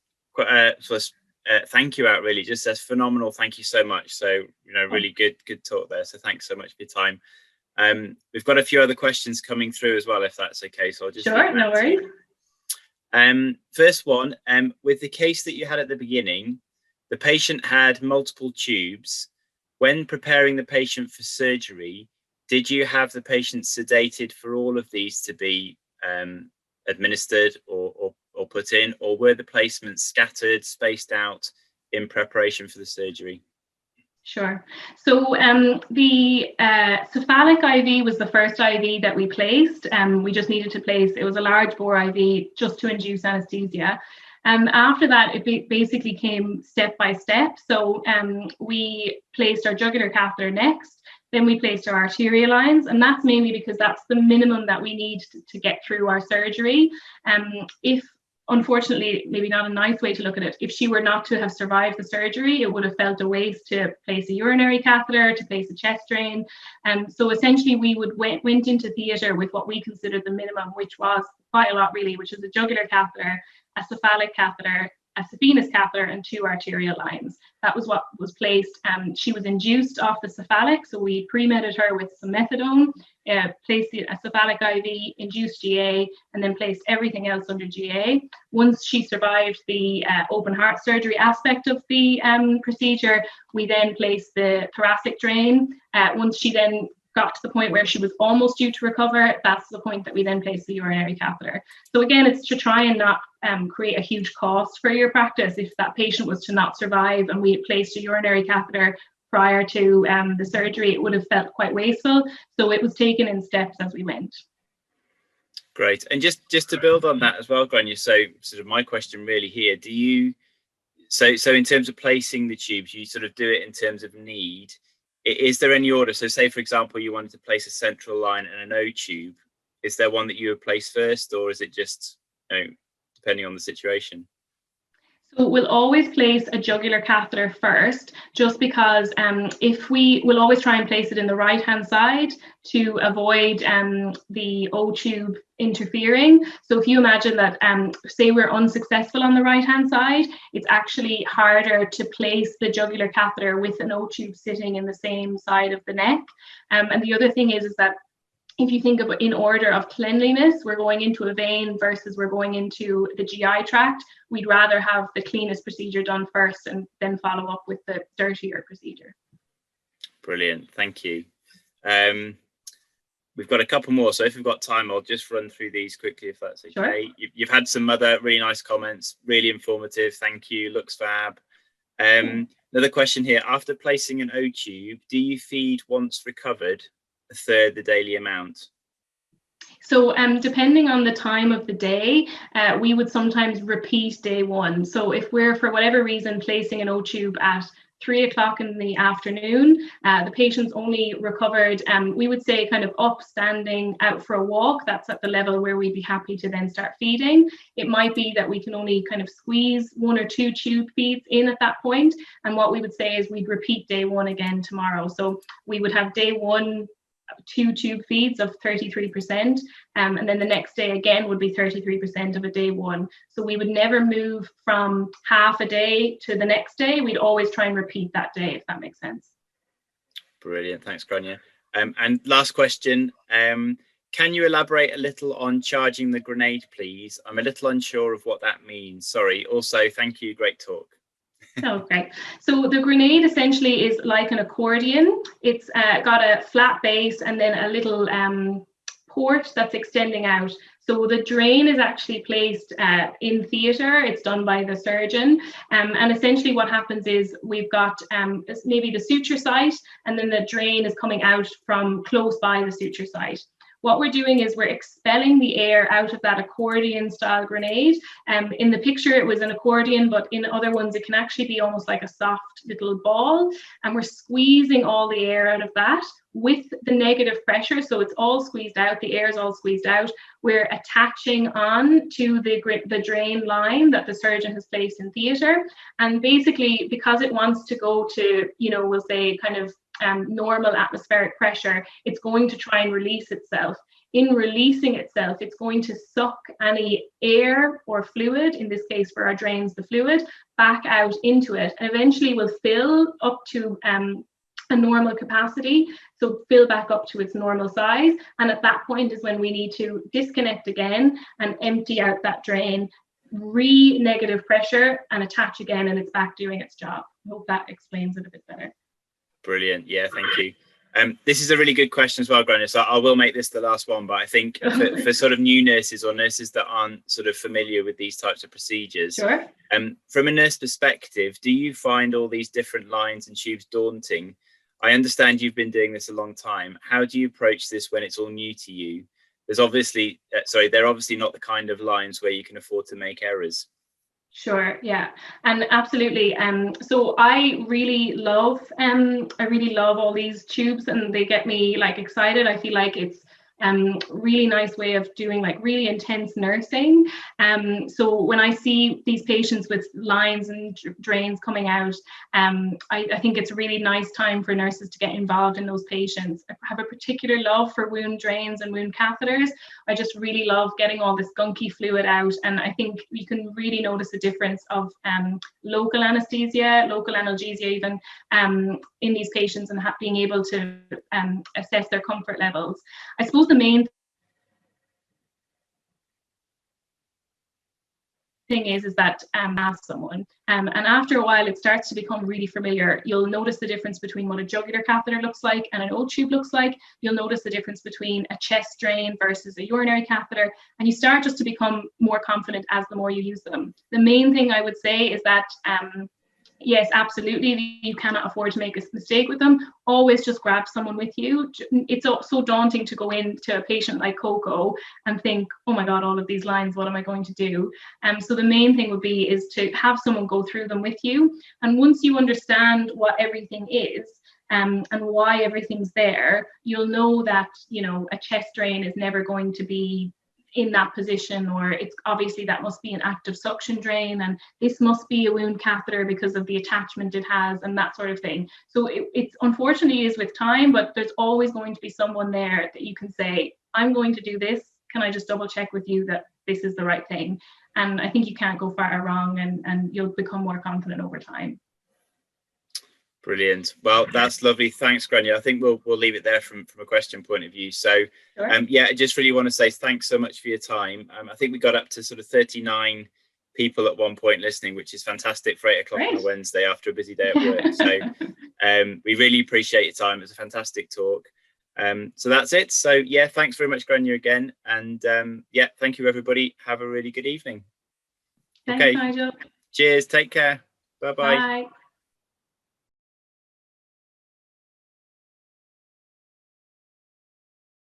thank you out, really. Just says phenomenal. Thank you so much. So, really good talk there. So thanks so much for your time. We've got a few other questions coming through as well, if that's okay. So I'll just sure, no worries. First one, with the case that you had at the beginning, the patient had multiple tubes. When preparing the patient for surgery, did you have the patient sedated for all of these to be administered or put in, or were the placements scattered, spaced out in preparation for the surgery? Sure. So the cephalic IV was the first IV that we placed. We just needed to place, it was a large bore IV just to induce anesthesia. After that, it basically came step by step. So we placed our jugular catheter next, then we placed our arterial lines, and that's mainly because that's the minimum that we need to get through our surgery. If unfortunately, maybe not a nice way to look at it, if she were not to have survived the surgery, it would have felt a waste to place a urinary catheter, to place a chest drain. So essentially we went into theatre with what we considered the minimum, which was quite a lot really, which is a jugular catheter, a cephalic catheter, a saphenous catheter, and 2 arterial lines. That was what was placed. She was induced off the cephalic, so we pre-medded her with some methadone, placed a cephalic IV, induced GA, and then placed everything else under GA. Once she survived the open heart surgery aspect of the procedure, we then placed the thoracic drain. Once she then got to the point where she was almost due to recover, that's the point that we then placed the urinary catheter. So again, it's to try and not create a huge cost for your practice. If that patient was to not survive and we had placed a urinary catheter prior to the surgery, it would have felt quite wasteful. So it was taken in steps as we went. Great. And just to build on that as well, Grainne, so sort of my question really here, do you, so in terms of placing the tubes, you sort of do it in terms of need. Is there any order? So say, for example, you wanted to place a central line and an O tube. Is there one that you would place first, or is it just, depending on the situation? So we'll always place a jugular catheter first, just because if we will always try and place it in the right-hand side to avoid the O tube interfering. So if you imagine that, say we're unsuccessful on the right-hand side, it's actually harder to place the jugular catheter with an O tube sitting in the same side of the neck. And the other thing is that if you think of in order of cleanliness, we're going into a vein versus we're going into the GI tract. We'd rather have the cleanest procedure done first and then follow up with the dirtier procedure. Brilliant, thank you. We've got a couple more, so if we've got time, I'll just run through these quickly, if that's okay. Sure. You've had some other really nice comments, really informative. Thank you, looks fab. Another question here: after placing an O tube, do you feed once recovered a third the daily amount? So depending on the time of the day, we would sometimes repeat day one. So if we're, for whatever reason, placing an O tube at 3 o'clock in the afternoon, the patient's only recovered, we would say kind of up, standing, out for a walk. That's at the level where we'd be happy to then start feeding. It might be that we can only kind of squeeze 1 or 2 tube feeds in at that point. And what we would say is we'd repeat day one again tomorrow. So we would have day one, 2 tube feeds of 33%, and then the next day again would be 33% of a day one. So we would never move from half a day to the next day. We'd always try and repeat that day, if that makes sense. Brilliant, thanks, Grainne. And last question, can you elaborate a little on charging the grenade, please? I'm a little unsure of what that means. Sorry. Also, thank you, great talk. Okay, so the grenade essentially is like an accordion. It's got a flat base and then a little port that's extending out. So the drain is actually placed in theatre. It's done by the surgeon. And essentially what happens is we've got maybe the suture site, and then the drain is coming out from close by the suture site. What we're doing is we're expelling the air out of that accordion style grenade. In the picture, it was an accordion, but in other ones, it can actually be almost like a soft little ball. And we're squeezing all the air out of that with the negative pressure. So it's all squeezed out, the air is all squeezed out. We're attaching on to the drain line that the surgeon has placed in theatre. And basically, because it wants to go to, we'll say kind of normal atmospheric pressure, it's going to try and release itself. In releasing itself, it's going to suck any air or fluid, in this case for our drains, the fluid, back out into it, and eventually will fill up to a normal capacity, so fill back up to its normal size. And at that point is when we need to disconnect again and empty out that drain, negative pressure, and attach again, and it's back doing its job. I hope that explains it a bit better. Brilliant. Yeah, thank you. This is a really good question as well, Grainne. So I will make this the last one, but I think for sort of new nurses or nurses that aren't sort of familiar with these types of procedures, sure. From a nurse perspective, do you find all these different lines and tubes daunting? I understand you've been doing this a long time. How do you approach this when it's all new to you? They're obviously not the kind of lines where you can afford to make errors. Sure, yeah, and absolutely. So I really love all these tubes, and they get me like excited. I feel like it's really nice way of doing like really intense nursing. So when I see these patients with lines and drains coming out, I think it's a really nice time for nurses to get involved in those patients. I have a particular love for wound drains and wound catheters. I just really love getting all this gunky fluid out, and I think you can really notice a difference of local anesthesia, local analgesia even, in these patients, and being able to assess their comfort levels. I suppose the main thing is that ask someone, and after a while it starts to become really familiar. You'll notice the difference between what a jugular catheter looks like and an O tube looks like. You'll notice the difference between a chest drain versus a urinary catheter, and you start just to become more confident as the more you use them. The main thing I would say is that yes, absolutely, you cannot afford to make a mistake with them. Always just grab someone with you. It's so daunting to go into a patient like Coco and think, oh my God, all of these lines, what am I going to do? So the main thing would be is to have someone go through them with you. And once you understand what everything is, and why everything's there, you'll know that, you know, a chest drain is never going to be in that position, or it's obviously that must be an active suction drain, and this must be a wound catheter because of the attachment it has, and that sort of thing. So it's unfortunately is with time, but there's always going to be someone there that you can say, I'm going to do this, can I just double check with you that this is the right thing? And I think you can't go far wrong, and you'll become more confident over time. Brilliant. Well, that's lovely. Thanks, Grainne. I think we'll leave it there from a question point of view. So, sure. Yeah, I just really want to say thanks so much for your time. I think we got up to sort of 39 people at one point listening, which is fantastic for 8 o'clock Great. on a Wednesday after a busy day at work. So, we really appreciate your time. It was a fantastic talk. So that's it. So, yeah, thanks very much, Grainne, again. And yeah, thank you, everybody. Have a really good evening. Thanks, Nigel. Cheers. Take care. Bye-bye. Bye.